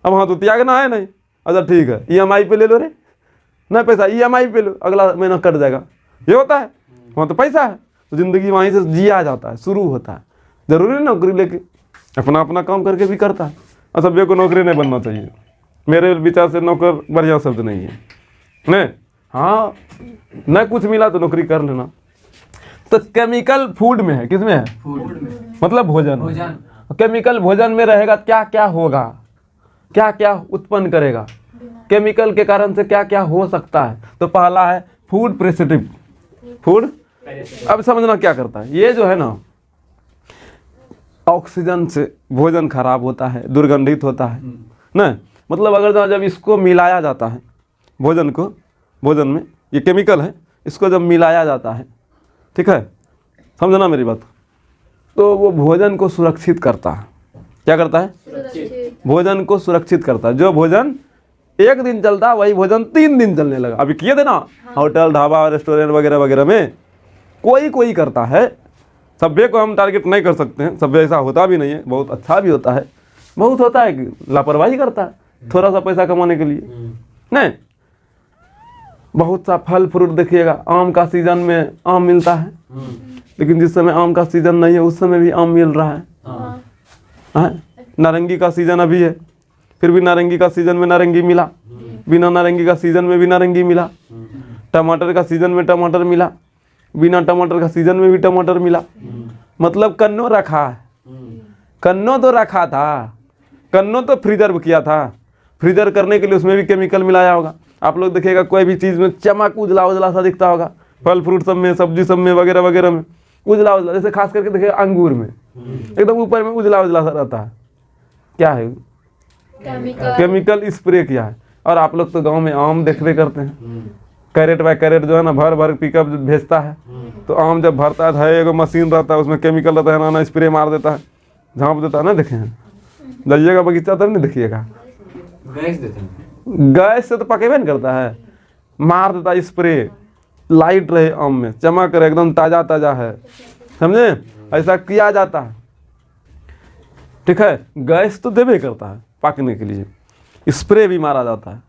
अब हाँ तो त्यागना है नहीं, अच्छा ठीक है EMI पे ले लो रे, नहीं पैसा EMI पे लो, अगला महीना कट जाएगा, ये होता है। वहाँ तो पैसा है, तो ज़िंदगी वहीं से जिया जाता है, शुरू होता है। ज़रूरी नहीं नौकरी लेके, अपना अपना काम करके भी करता है। और सभी को नौकरी नहीं बनना चाहिए, मेरे विचार से नौकर बढ़िया शब्द नहीं है। नहीं, हाँ न कुछ मिला तो नौकरी कर लेना। तो केमिकल फूड में है, किस में है, फूड में, मतलब भोजन। केमिकल भोजन में रहेगा, क्या क्या होगा, क्या क्या उत्पन्न करेगा, केमिकल के कारण से क्या क्या हो सकता है। तो पहला है फूड प्रेसिटिव, फूड। अब समझना क्या करता है ये जो है ना, ऑक्सीजन से भोजन खराब होता है, दुर्गंधित होता है ना। मतलब अगर जब इसको मिलाया जाता है भोजन को, भोजन में ये केमिकल है, इसको जब मिलाया जाता है, ठीक है, समझना मेरी बात, तो वो भोजन को सुरक्षित करता है। क्या करता है, भोजन को सुरक्षित करता है। जो भोजन 1 दिन चलता है वही भोजन 3 दिन चलने लगा। अभी किए थे ना, होटल ढाबा रेस्टोरेंट वगैरह वगैरह में कोई करता है। सभ्य को हम टारगेट नहीं कर सकते हैं, सभ्य ऐसा होता भी नहीं है, बहुत अच्छा भी होता है, बहुत होता है कि लापरवाही करता है थोड़ा सा पैसा कमाने के लिए। नहीं, बहुत सा फल फ्रूट देखिएगा, आम का सीजन में आम मिलता है, लेकिन जिस समय आम का सीजन नहीं है उस समय भी आम मिल रहा है। नारंगी का सीजन अभी है, फिर भी नारंगी का सीजन में नारंगी मिला, बिना नारंगी का सीजन में भी नारंगी मिला, टमाटर का सीजन में टमाटर मिला, बिना टमाटर का सीजन में भी टमाटर मिला। मतलब कन्नो रखा है, कन्नो तो रखा था, कन्नो तो फ्रीजर किया था, फ्रीजर करने के लिए उसमें भी केमिकल मिलाया होगा। आप लोग देखिएगा कोई भी चीज़ में चमक उजला उजला सा दिखता होगा, फल फ्रूट सब में, सब्जी सब में वगैरह वगैरह में उजला उजला, जैसे खास करके देखिए अंगूर में एकदम ऊपर में उजला उजला सा रहता है, क्या है, केमिकल स्प्रे किया है। और आप लोग तो गाँव में आम देखते करते हैं, कैरेट बाय कैरेट जो है ना भर भर पिकअप भेजता है, तो आम जब भरता है एक मशीन रहता है, उसमें केमिकल रहता है, ना स्प्रे मार देता है, झाँप देता है ना। देखे हैं, जाइएगा बगीचा तब नहीं देखिएगा, गैस से तो पकेबे नहीं करता है, मार देता है स्प्रे, लाइट रहे आम में, चमक रहे, एकदम ताज़ा ताज़ा है, समझे, ऐसा किया जाता है। ठीक है, गैस तो देवे करता है पकने के लिए, स्प्रे भी मारा जाता है।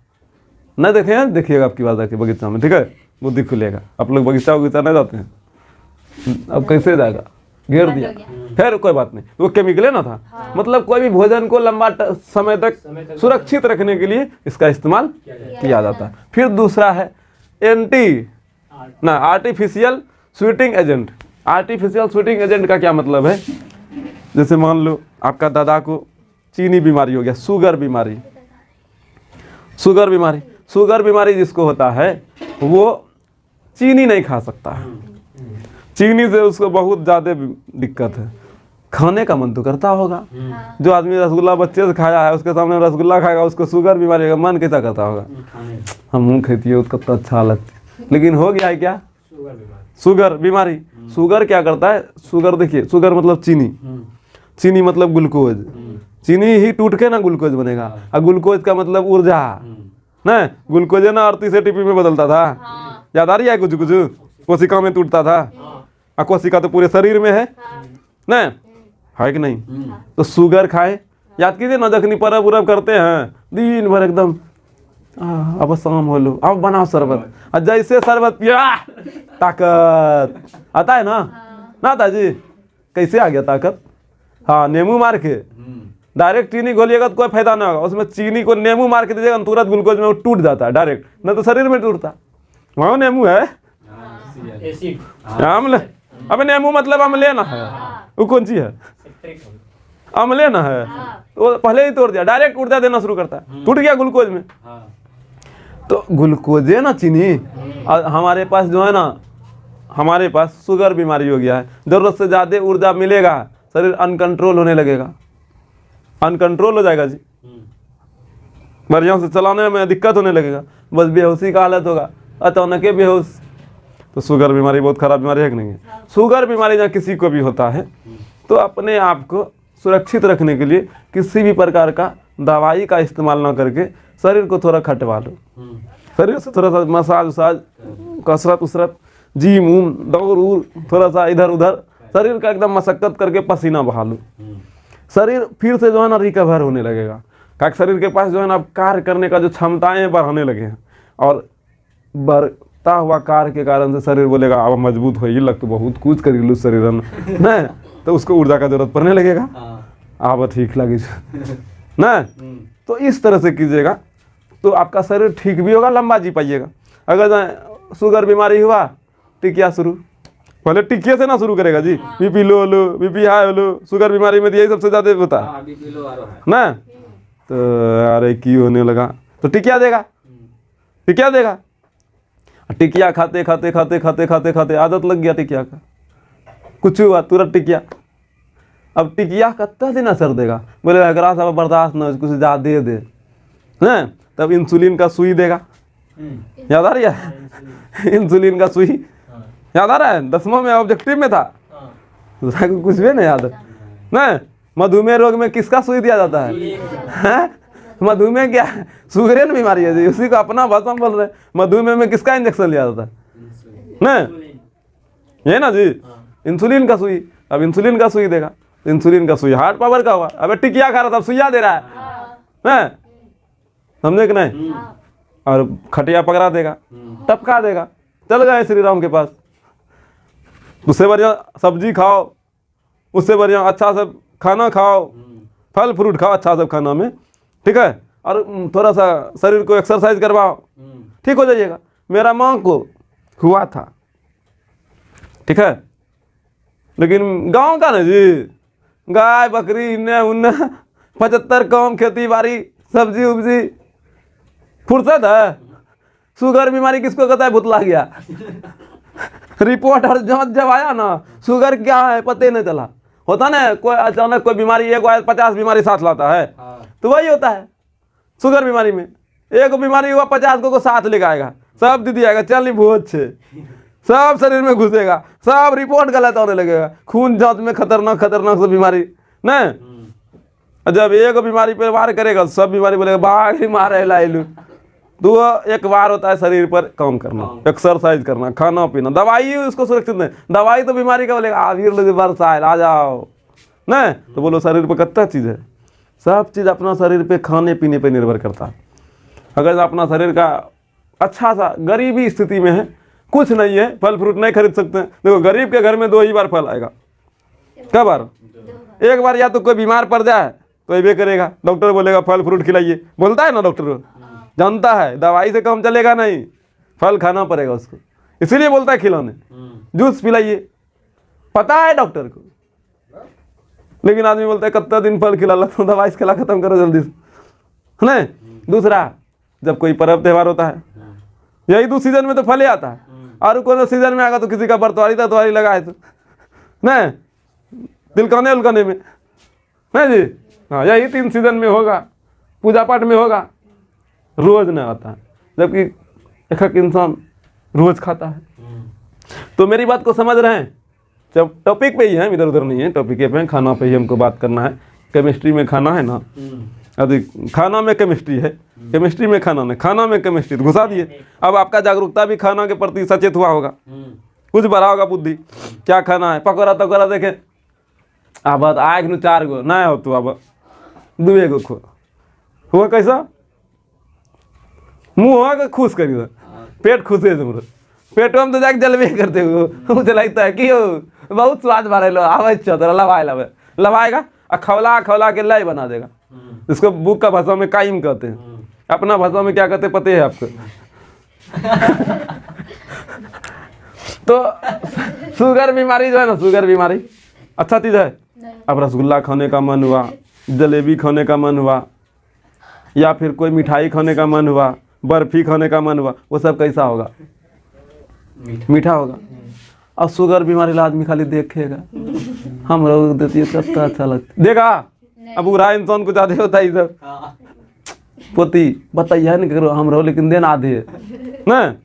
नहीं देखे हैं, देखिएगा आपकी बात आके बगीचा में, ठीक है, बुद्धि खुलेगा। आप लोग बगीचा नहीं जाते हैं, अब कैसे जाएगा, घेर दिया, फिर कोई बात नहीं, वो केमिकल ना था। मतलब कोई भी भोजन को लंबा समय तक सुरक्षित रखने के लिए इसका इस्तेमाल किया जाता है। फिर दूसरा है artificial sweating agent. Artificial sweating agent का क्या मतलब है, जैसे मान लो आपका दादा को चीनी बीमारी हो गया, शुगर बीमारी, शुगर बीमारी, शुगर बीमारी जिसको होता है वो चीनी नहीं खा सकता है, चीनी से उसको बहुत ज़्यादा दिक्कत है। खाने का मन तो करता होगा। जो आदमी रसगुल्ला बच्चे से खाया है उसके सामने रसगुल्ला खाएगा, उसको शुगर बीमारी का मन कैसा करता होगा। हम मुँह खेती है उसका तो अच्छा लगता, लेकिन हो गया है क्या, शुगर बीमारी। शुगर क्या करता है, शुगर देखिए, शुगर मतलब चीनी, चीनी मतलब ग्लूकोज, चीनी ही टूट के ना ग्लूकोज बनेगा, और ग्लूकोज का मतलब ऊर्जा ना। ग्लूकोज है ना अर्थी से टीपी में बदलता था, याद आ रही है, कुछ कुछ कोशिका में टूटता था, और कोशिका तो पूरे शरीर में है ना, है कि नहीं। तो शुगर खाए, याद कीजिए ना, जखनी परब उरब करते हैं दिन भर एकदम अब शाम हो लो, अब बनाओ शरबत, और जैसे शरबत पिया ताकत आता है ना, ना आता जी, कैसे आ गया ताकत। हाँ, नींबू मार के डायरेक्ट चीनी घोलिएगा तो कोई फायदा नहीं होगा, उसमें चीनी को नींबू मार के दीजिएगा तुरंत ग्लूकोज में वो टूट जाता है डायरेक्ट, न तो शरीर में टूटता। वहाँ नींबू है, अम्ल, अबे नींबू मतलब अम्ले ना है, वो कौन सी है, अम्ले ना है, वो पहले ही तोड़ दिया, डायरेक्ट ऊर्जा देना शुरू करता है, टूट गया ग्लूकोज में। तो ग्लूकोज है ना चीनी, और हमारे पास जो है ना, हमारे पास शुगर बीमारी हो गया है, जरूरत से ज़्यादा ऊर्जा मिलेगा, शरीर अनकंट्रोल होने लगेगा, अनकंट्रोल हो जाएगा जी, बढ़िया से चलाने में दिक्कत होने लगेगा, बस बेहोशी का हालत होगा, अचानक बेहोश। तो शुगर बीमारी बहुत खराब बीमारी है कि नहीं है। शुगर बीमारी जहाँ किसी को भी होता है तो अपने आप को सुरक्षित रखने के लिए किसी भी प्रकार का दवाई का इस्तेमाल ना करके शरीर को थोड़ा खटवा लो, शरीर से थोड़ा सा मसाज उसाज, कसरत उसरत, जिम उम, दौड़ उड़, थोड़ा सा इधर उधर, शरीर का एकदम मशक्कत करके पसीना बहा लो, शरीर फिर से जो है ना रिकवर होने लगेगा। क्या शरीर के पास जो है ना अब कार्य करने का जो क्षमताएं बढ़ाने लगे हैं, और बढ़ता हुआ कार्य के कारण से शरीर बोलेगा अब मजबूत हो, ये लग तो बहुत कुछ करी लू शरीर न, तो उसको ऊर्जा का जरूरत पड़ने लगेगा, अब ठीक लगे न। तो इस तरह से कीजिएगा तो आपका शरीर ठीक भी होगा, लंबा जी पाइएगा। अगर शुगर बीमारी हुआ, टिकिया शुरू, पहले टिकिया से ना शुरू करेगा जी, बीपी लो लो, बीपी हाई लो, शुगर बीमारी में यही सबसे ज्यादा होता है ना। तो अरे की होने लगा तो टिकिया देगा, टिकिया देगा, टिकिया खाते खाते खाते खाते खाते खाते आदत लग गया टिकिया का, कुछ हुआ तुरंत टिकिया। अब टिकिया कितना दिन असर देगा, बोले अगर सब बर्दाश्त ना कुछ ज़्यादा दे दे हैं, तब इंसुलिन का सुई देगा, याद आ रही है इंसुलिन का सुई, याद आ रहा है, 10वां में ऑब्जेक्टिव में था, कुछ भी नहीं याद है। मधुमेह रोग में किसका सुई दिया जाता है? मधुमेह क्या शुगरेन बीमारी है जी, उसी को अपना भाषा में बोल रहे हैं। मधुमेह में किसका इंजेक्शन लिया जाता है ना, ये ना जी, इंसुलिन का सुई। अब इंसुलिन का सुई देगा, इंसुलिन का सुई हार्ट पावर का हुआ, अब टिकिया खा रहा था, अब सुइया दे रहा है, समझे कि नहीं। और खटिया पकड़ा देगा, टपका देगा, चल गए श्री राम के पास। उससे बढ़िया सब्जी खाओ, उससे बढ़िया अच्छा सब खाना खाओ, फल फ्रूट खाओ अच्छा सब खाना में, ठीक है, और थोड़ा सा शरीर को एक्सरसाइज करवाओ, ठीक हो जाइएगा। मेरा माँ को हुआ था, ठीक है, लेकिन गांव का ना जी, गाय बकरी इन्ने उन्ने 75 काम, खेती बाड़ी, सब्जी उब्जी, फुर्सत है। शुगर बीमारी किसको कहता है, भुतला गया रिपोर्ट और जांच जब आया ना, शुगर क्या है पता नहीं चला। होता ना कोई अचानक कोई बीमारी, एक 50 बीमारी साथ लाता है, तो वही होता है शुगर बीमारी में। एक बीमारी हुआ 50 को साथ लेकर आएगा, सब दीदी आएगा, चल नहीं भोज छे, सब शरीर में घुसेगा, सब रिपोर्ट गलत होने लगेगा, खून जांच में खतरनाक खतरनाक सब बीमारी नहीं। जब एक बीमारी पर वार करेगा, सब बीमारी बोलेगा बाघ ही मारे लाइलू। तो एक बार होता है शरीर पर काम करना, एक्सरसाइज करना, खाना पीना, दवाई उसको सुरक्षित नहीं। दवाई तो बीमारी का बोलेगा वर्षा आ जाओ नहीं, तो बोलो शरीर पर कितना चीज़ है, सब चीज़ अपना शरीर पे खाने पीने पे निर्भर करता है। अगर अपना शरीर का अच्छा सा, गरीबी स्थिति में है, कुछ नहीं है, फल फ्रूट नहीं खरीद सकते हैं, देखो गरीब के घर में 2 ही बार फल आएगा। क्या बार? एक बार या तो कोई बीमार पड़ जाए तो ये करेगा, डॉक्टर बोलेगा फल फ्रूट खिलाइए, बोलता है ना डॉक्टर, जानता है दवाई से काम चलेगा नहीं, फल खाना पड़ेगा उसको, इसीलिए बोलता है खिलौने, जूस पिलाइए, पता है डॉक्टर को। लेकिन आदमी बोलता है कितना दिन फल खिला ला, तो दवाई से खिला खत्म करो जल्दी से, नहीं। दूसरा, जब कोई पर्व त्यौहार होता है, यही 2 सीजन में तो फल ही आता है, और कोई सीजन में आएगा तो किसी का बरतवारी ततवारी लगाए तो नहीं, तिलकाने उलकाने में, है जी। हाँ, यही 3 सीजन में होगा, पूजा पाठ में होगा, रोज नहीं आता है, जबकि एक इंसान रोज खाता है। तो मेरी बात को समझ रहे हैं? जब टॉपिक पे ही है, इधर उधर नहीं है, टॉपिक पे है, खाना पे ही हमको बात करना है। केमिस्ट्री में खाना है ना, अभी खाना में केमिस्ट्री है, केमिस्ट्री में खाना नहीं, खाना में केमिस्ट्री घुसा दिए। अब आपका जागरूकता भी खाना के प्रति सचेत हुआ होगा, कुछ बढ़ा होगा बुद्धि, क्या खाना है। पकौड़ा तकौड़ा देखे अब आग नु 4 गो नहीं हो, तो अब 2 गो खो हुआ, कैसा मुँह हुआ के खुश करी, पेट खुश है तुम, पेटो में तो जाके जलबे करते हो, मुझे लगता है कि बहुत स्वाद भरे लो आवे तोरा लवाए लवे लवाएगा और खौला खौला के लाई बना देगा। इसको बुक का भाषा में कायम कहते हैं, अपना भाषा में क्या कहते पता है आपको? तो शुगर बीमारी जो है ना, शुगर बीमारी अच्छा चीज़ है। अब रसगुल्ला खाने का मन हुआ, जलेबी खाने का मन हुआ, या फिर कोई मिठाई खाने का मन हुआ, बर्फी खाने का मन हुआ, वो सब कैसा होगा? मीठा होगा। और शुगर बीमारी ला आदमी खाली देखेगा, हम लोग देती है कितना अच्छा लगता देखा। अब बुरा इंसान को ज्यादा होता है सब, पोती बताइए नहीं करो हम रहो, लेकिन दिन आधे न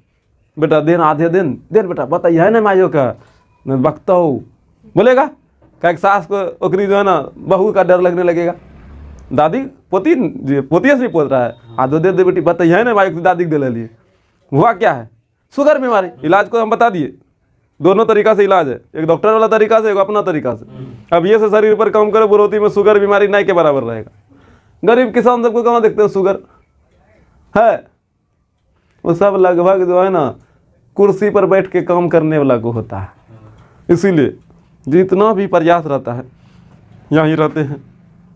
बेटा, दिन आधे दिन बेटा बताइए ना माइयो का बकता हो बोलेगा, क्या सास को ओकरी जो है ना बहू का डर लगने लगेगा। दादी पोती पोतिया से पोत रहा है, आधो दे दे बेटी बताइए ना माइयो दादी के दे लिए। हुआ क्या है? शुगर बीमारी। इलाज को हम बता दिए, दोनों तरीका से इलाज है, एक डॉक्टर वाला तरीका से, एक अपना तरीका से। अब ये से शरीर पर काम करो बुरोती में शुगर बीमारी नहीं के बराबर रहेगा। गरीब किसान सबको कहाँ देखते हैं शुगर है, वो सब लगभग जो है ना कुर्सी पर बैठ के काम करने वाला को होता है। इसीलिए जितना भी प्रयास रहता है यहीं रहते हैं।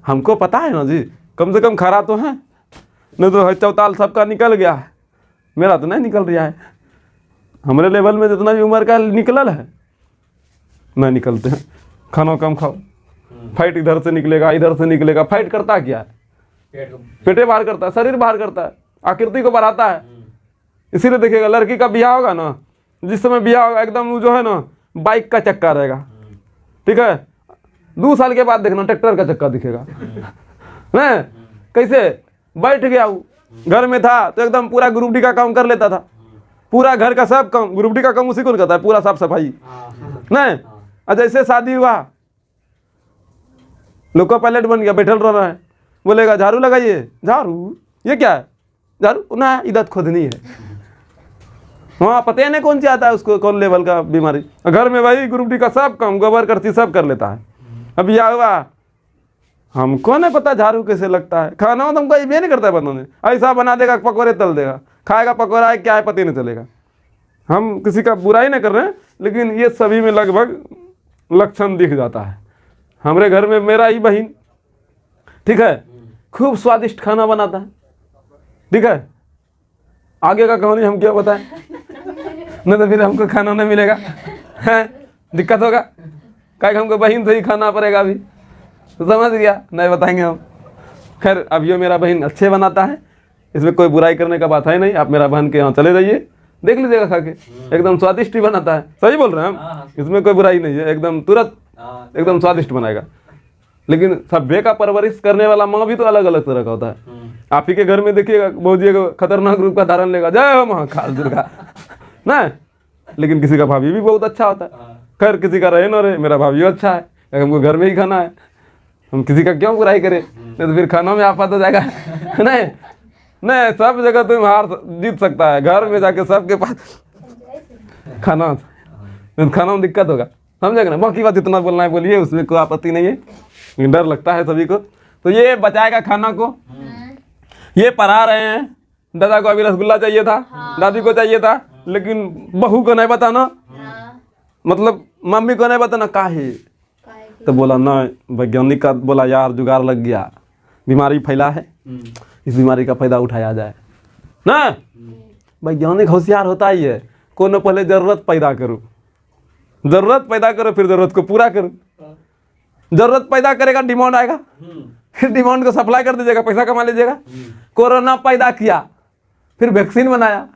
हमको पता है ना जी, कम से कम खरा तो है, नहीं तो चौताल सबका निकल गया है, मेरा तो नहीं निकल रहा है। हमारे लेवल में जितना भी उम्र का निकलल है नहीं निकलते हैं। खाना कम खाओ, फाइट इधर से निकलेगा इधर से निकलेगा। फाइट करता क्या है? पेटे बाहर करता है, शरीर बाहर करता है, आकृति को बढ़ाता है। इसीलिए देखिएगा लड़की का ब्याह होगा ना, जिस समय ब्याह होगा एकदम जो है ना बाइक का चक्का रहेगा, ठीक है। 2 साल के बाद देखना ट्रैक्टर का चक्का दिखेगा। नहीं कैसे बैठ गया वो, घर में था तो एकदम पूरा ग्रुप डी का काम कर लेता था, पूरा घर का सब काम, ग्रुप डी का काम उसी को करता है, पूरा साफ सफाई नहीं। और जैसे शादी हुआ लोको पायलट बन गया, बैठल रह रहा है, बोलेगा झाड़ू लगाइए, झाड़ू ये क्या है? झाड़ू ना इधर खोदनी है। वहाँ पता नहीं कौन सी आता है उसको, कौन लेवल का बीमारी। घर में भाई ग्रुप डी का सब काम गोबर करती सब कर लेता है। अब यह हुआ हमको नहीं पता झाड़ू कैसे लगता है, खाना तो हमको ये नहीं करता है बनाने, ऐसा बना देगा पकौड़े तल देगा, खाएगा पकौड़ा है क्या है पता नहीं चलेगा। हम किसी का बुराई नहीं कर रहे हैं, लेकिन ये सभी में लगभग लक्षण दिख जाता है। हमारे घर में मेरा ही बहन, ठीक है, खूब स्वादिष्ट खाना बनाता है, ठीक है। आगे का कहानी हम क्या बताएं, नहीं तो फिर हमको खाना नहीं मिलेगा, है दिक्कत होगा। क्या हमको बहन से ही खाना पड़ेगा अभी, तो समझ गया, नहीं बताएंगे हम। खैर अब ये मेरा बहन अच्छे बनाता है, इसमें कोई बुराई करने का बात है नहीं। आप मेरा बहन के यहाँ चले जाइए, देख लीजिएगा खा के, एकदम स्वादिष्ट ही बनाता है। सही बोल रहे हैं हम, इसमें कोई बुराई नहीं है, एकदम तुरंत एकदम स्वादिष्ट बनाएगा। लेकिन सभ्य का परवरिश करने वाला माँ भी तो अलग अलग तरह का होता है। आप ही के घर में देखिएगा बहुजी को खतरनाक रूप का धारण लेगा, जय हो महाकाल दुर्गा ना, लेकिन किसी का भाभी भी बहुत अच्छा होता है। खैर किसी का रहे ना रहे, मेरा भाभी अच्छा है, हमको घर में ही खाना है, हम किसी का क्यों बुराई करें, नहीं तो फिर खाना में आफत हो जाएगा। नहीं नहीं, सब जगह तुम हार जीत सकता है, घर में जाके सबके पास खाना खाना में दिक्कत होगा, समझेगा ना। बाकी बात इतना बोलना है बोलिए, उसमें कोई आपत्ति नहीं है, डर लगता है सभी को। तो ये बचाएगा खाना को, ये पढ़ा रहे हैं। दादा को अभी रसगुल्ला चाहिए था, दादी को चाहिए था, लेकिन बहू को नहीं बताना, मतलब मम्मी को नहीं बताना, काहे? तो बोला ना, वैज्ञानिक का बोला यार जुगाड़ लग गया, बीमारी फैला है, इस बीमारी का फायदा उठाया जाए ना। वैज्ञानिक होशियार होता ही है, कोनो पहले जरूरत पैदा करो, जरूरत पैदा करो, फिर जरूरत को पूरा करो। जरूरत पैदा करेगा डिमांड आएगा, फिर डिमांड को सप्लाई कर दीजिएगा, पैसा कमा लीजिएगा। कोरोना पैदा किया, फिर वैक्सीन बनाया,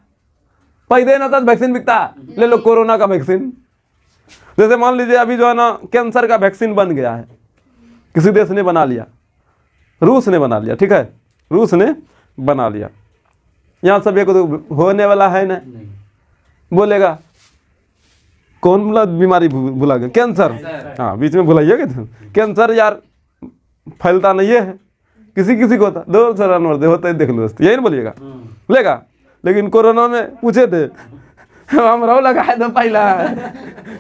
पैदे ना था वैक्सीन बिकता, ले लो कोरोना का वैक्सीन। जैसे मान लीजिए अभी जो है ना कैंसर का वैक्सीन बन गया है, किसी देश ने बना लिया, रूस ने बना लिया, ठीक है, रूस ने बना लिया। यहाँ सब एक तो होने वाला है ना, बोलेगा कौन बोला बीमारी भुला गया, कैंसर, हाँ बीच में भुलाइएगा तो कैंसर यार फैलता नहीं है, किसी किसी को होता, दो सरान होता है, देख लो दोस्त, यही ना बोलिएगा, लेगा। लेकिन कोरोना में पूछे थे हम रहो लगाए तो पहला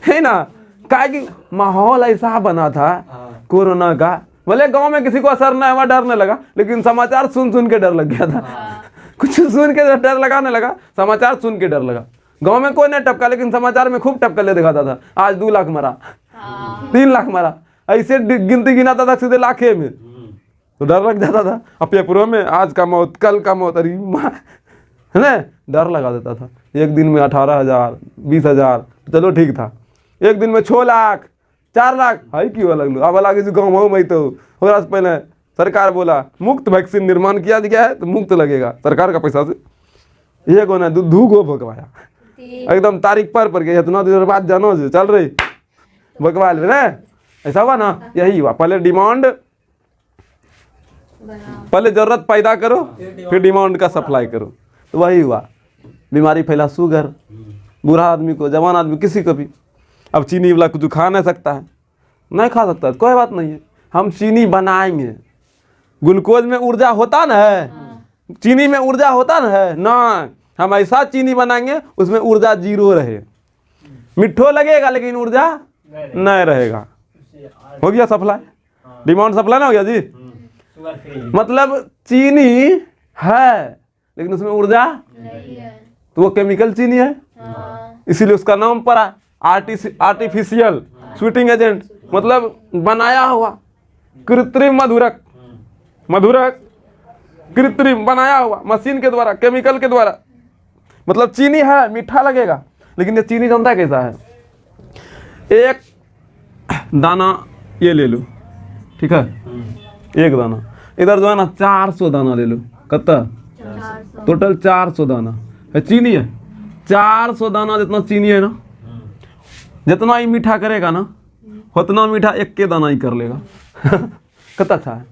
है ना, क्या कि माहौल ऐसा बना था कोरोना का, बोले गांव में किसी को असर ना हुआ, डरने लगा, लेकिन समाचार सुन सुन के डर लग गया था, कुछ सुन के डर लगाने लगा, समाचार सुन के डर लगा। गांव में कोई नहीं टपका, लेकिन समाचार में खूब टपका ले दिखाता था, आज 2 लाख मरा, 3 लाख मरा, ऐसे गिनती गिनाता था सीधे लाखे में, तो डर लग जाता था। अब पेपरों में आज का मौत, कल का मौत, अरे है ना, डर लगा देता था। एक दिन में 18,000 20,000 चलो ठीक था, एक दिन में 6 लाख 4 लाख हाई क्यों अलग लो, अब अलग गाँव हो मैं तो हो रहा। पहले सरकार बोला मुफ्त वैक्सीन निर्माण किया गया है तो मुफ्त लगेगा सरकार का पैसा से, ये को ना दूध को भगवाया एकदम तारीख पर गई, इतना देर बाद जानो जो चल रही भगवा ले ना, ऐसा हुआ ना, यही हुआ। पहले डिमांड, पहले जरूरत पैदा करो, फिर डिमांड का सप्लाई करो, तो वही हुआ, बीमारी फैला, शुगर, बूढ़ा आदमी को, जवान आदमी, किसी को भी। अब चीनी वाला कुछ खा नहीं सकता है, नहीं खा सकता है, कोई बात नहीं है, हम चीनी बनाएंगे। ग्लूकोज में ऊर्जा होता ना है, चीनी में ऊर्जा होता ना है ना, हम ऐसा चीनी बनाएंगे उसमें ऊर्जा 0 रहे, मिठो लगेगा लेकिन ऊर्जा नहीं रहेगा। हो गया सप्लाई, डिमांड सप्लाई ना हो गया जी। मतलब चीनी है लेकिन उसमें ऊर्जा नहीं है, तो वो केमिकल चीनी है, इसीलिए उसका नाम पड़ा आर्टिफिशियल स्वीटिंग एजेंट, मतलब बनाया हुआ, कृत्रिम मधुरक, मधुरक कृत्रिम बनाया हुआ, मशीन के द्वारा, केमिकल के द्वारा। मतलब चीनी है, मीठा लगेगा, लेकिन ये चीनी जानता है कैसा है, एक दाना ये ले लो, ठीक है, एक दाना, इधर जो है ना 400 दाना ले लो, कितना टोटल 400 दाना है चीनी है, 400 दाना जितना चीनी है ना, जितना ही मीठा करेगा ना उतना मीठा एक के दाना ही कर लेगा कितना अच्छा है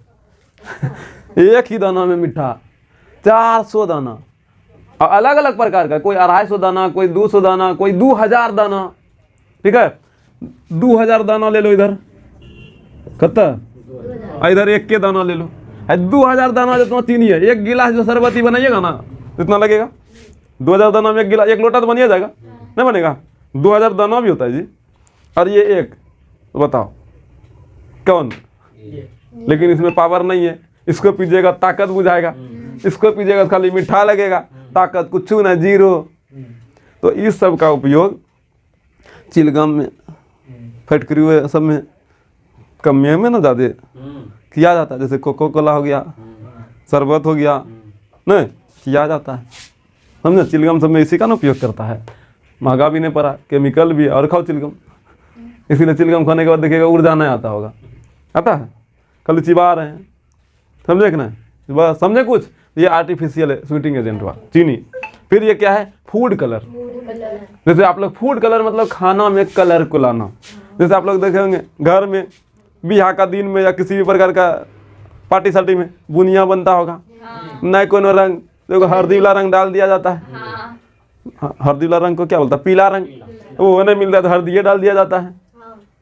एक ही दाना में मीठा 400 दाना, और अलग अलग प्रकार का, कोई 250 दाना, कोई 200 दाना, कोई 2000 दाना, ठीक है, 2000 दाना ले लो इधर, कितना, इधर एक के दाना ले लो, 2000 दाना जितना चीनी है, एक गिलास जो शरबती बनाइएगा ना इतना लगेगा, 2000 दाना में एक गिलास, एक लोटा तो बनिए जाएगा, नहीं बनेगा, 2000 दाना भी होता है जी। और ये एक, तो बताओ कौन, लेकिन इसमें पावर नहीं है, इसको पीजिएगा ताकत बुझाएगा, इसको पीजिएगा खाली मीठा लगेगा, ताकत कुछ ना, 0। तो इस सब का उपयोग चिलगम में, फैक्ट्री सब में, कमियों में ना ज़्यादा किया जाता है, जैसे कोको कोला हो गया, शरबत हो गया, नहीं किया जाता है, समझे, चिलगम सब में इसी का ना उपयोग करता है, महंगा भी नहीं पड़ा, केमिकल भी, और खाओ चिलगम, इसीलिए चिलगम खाने के बाद देखिएगा ऊर्जा नहीं आता होगा, आता है, कल चिबा रहे हैं, समझे कि नहीं, बस समझे कुछ, ये आर्टिफिशियल है स्वीटिंग एजेंट हुआ चीनी। फिर ये क्या है, फूड कलर, जैसे आप लोग फूड कलर मतलब खाना में कलर को लाना, जैसे आप लोग देखेंगे घर में बिहार का दिन में या किसी भी प्रकार का पार्टी सार्टी में बुनिया बनता होगा, नहीं कोनो रंग, देखो हल्दी वाला रंग डाल दिया जाता है, हल्दी वाला रंग को क्या बोलता है, पीला रंग, वो नहीं मिलता तो हल्दी डाल दिया जाता है,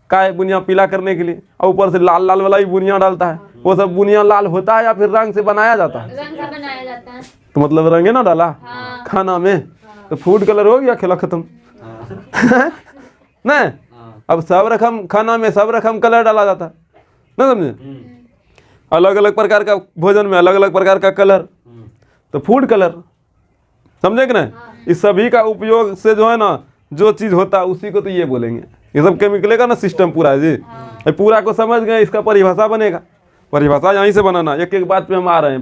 का है बुनिया पीला करने के लिए, और ऊपर से लाल लाल वाला भी बुनिया डालता है, वो सब बुनिया लाल होता है या फिर रंग से बनाया जाता है, रंग से बनाया जाता है, तो मतलब रंग है ना डाला खाना में, तो फूड कलर हो गया, खेला खत्म नहीं। अब सब रकम खाना में सब रकम कलर डाला जाता है, ना समझे, अलग अलग प्रकार का भोजन में अलग अलग प्रकार का कलर, तो फूड कलर, समझे कि नहीं। इस सभी का उपयोग से जो है ना जो चीज़ होता है उसी को तो ये बोलेंगे, ये सब केमिकल का ना सिस्टम पूरा है जी, पूरा को समझ गए, इसका परिभाषा बनेगा, परिभाषा यहीं से बनाना, एक एक बात पे हम आ रहे हैं,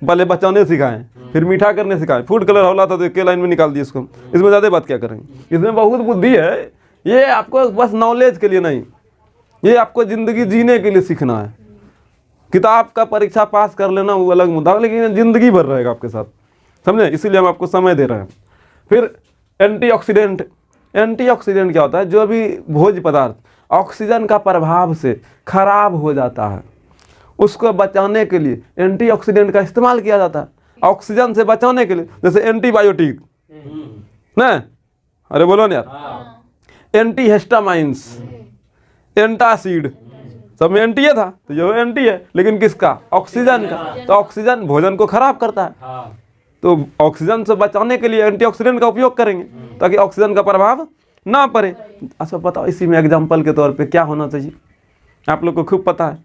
पहले बचाने सिखाएं, फिर मीठा करने सिखाएं, फूड कलर होला था तो एक लाइन में निकाल दिए इसको, इसमें ज़्यादा बात क्या करेंगे, इसमें बहुत बुद्धि है, ये आपको बस नॉलेज के लिए नहीं, ये आपको ज़िंदगी जीने के लिए सीखना है। किताब का परीक्षा पास कर लेना वो अलग मुद्दा, लेकिन ज़िंदगी भर रहेगा आपके साथ, समझे, इसीलिए हम आपको समय दे रहे हैं। फिर एंटीऑक्सीडेंट, एंटीऑक्सीडेंट क्या होता है? जो भी भोज्य पदार्थ ऑक्सीजन का प्रभाव से खराब हो जाता है, उसको बचाने के लिए एंटीऑक्सीडेंट का इस्तेमाल किया जाता है। ऑक्सीजन से बचाने के लिए, जैसे एंटीबायोटिक ना, अरे बोलो ना यार, एंटीहिस्टामाइंस, एंटासिड, सब में एंटी था, तो जो एंटी है, लेकिन किसका? ऑक्सीजन का। तो ऑक्सीजन भोजन को खराब करता है, तो ऑक्सीजन से बचाने के लिए एंटीऑक्सीडेंट का उपयोग करेंगे ताकि ऑक्सीजन का प्रभाव ना पड़े। अच्छा बताओ, इसी में एग्जाम्पल के तौर पे क्या होना चाहिए? आप लोग को खूब पता है,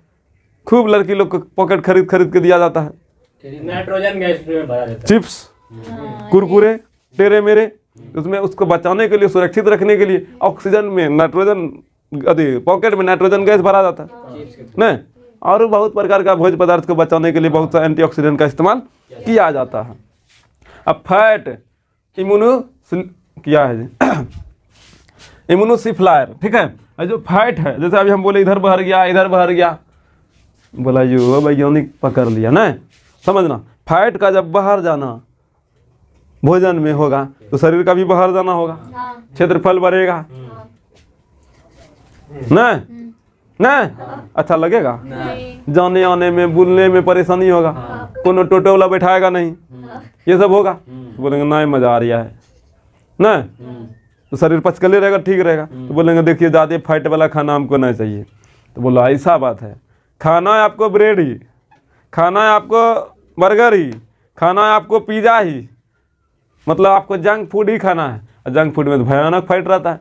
खूब लड़की लोग को पॉकेट खरीद के दिया जाता है, नाइट्रोजन गैस में भरा जाता है, चिप्स, कुरकुरे, टेरे मेरे, उसमें उसको बचाने के लिए, सुरक्षित रखने के लिए ऑक्सीजन में नाइट्रोजन, पॉकेट में नाइट्रोजन गैस भरा जाता है नहीं। और बहुत प्रकार का भोज्य पदार्थ को बचाने के लिए बहुत सा एंटीऑक्सीडेंट का इस्तेमाल किया जाता है। अब फैट इम्यूनो क्या है इम्यूनोसिफ्लायर, ठीक है। और जो फैट है, जैसे अभी हम बोले इधर बहर गया, बोला यो वैज्ञानिक पकड़ लिया ना, समझना। फैट का जब बाहर जाना भोजन में होगा तो शरीर का भी बाहर जाना होगा, क्षेत्रफल बढ़ेगा ना, अच्छा लगेगा, जाने आने में, बुलने में परेशानी होगा, कोनो टोटो वाला बैठाएगा नहीं, ये सब होगा, बोलेंगे ना मजा आ रहा है ना, तो शरीर पचकले रहेगा, ठीक रहेगा। तो बोलेंगे देखिए ज़्यादा फैट वाला खाना हमको नहीं चाहिए। तो बोला ऐसा बात है, खाना है आपको ब्रेड ही, खाना है आपको बर्गर ही, खाना है आपको पिज़्ज़ा ही, मतलब आपको जंक फूड ही खाना है। और जंक फूड में तो भयानक फैट रहता है,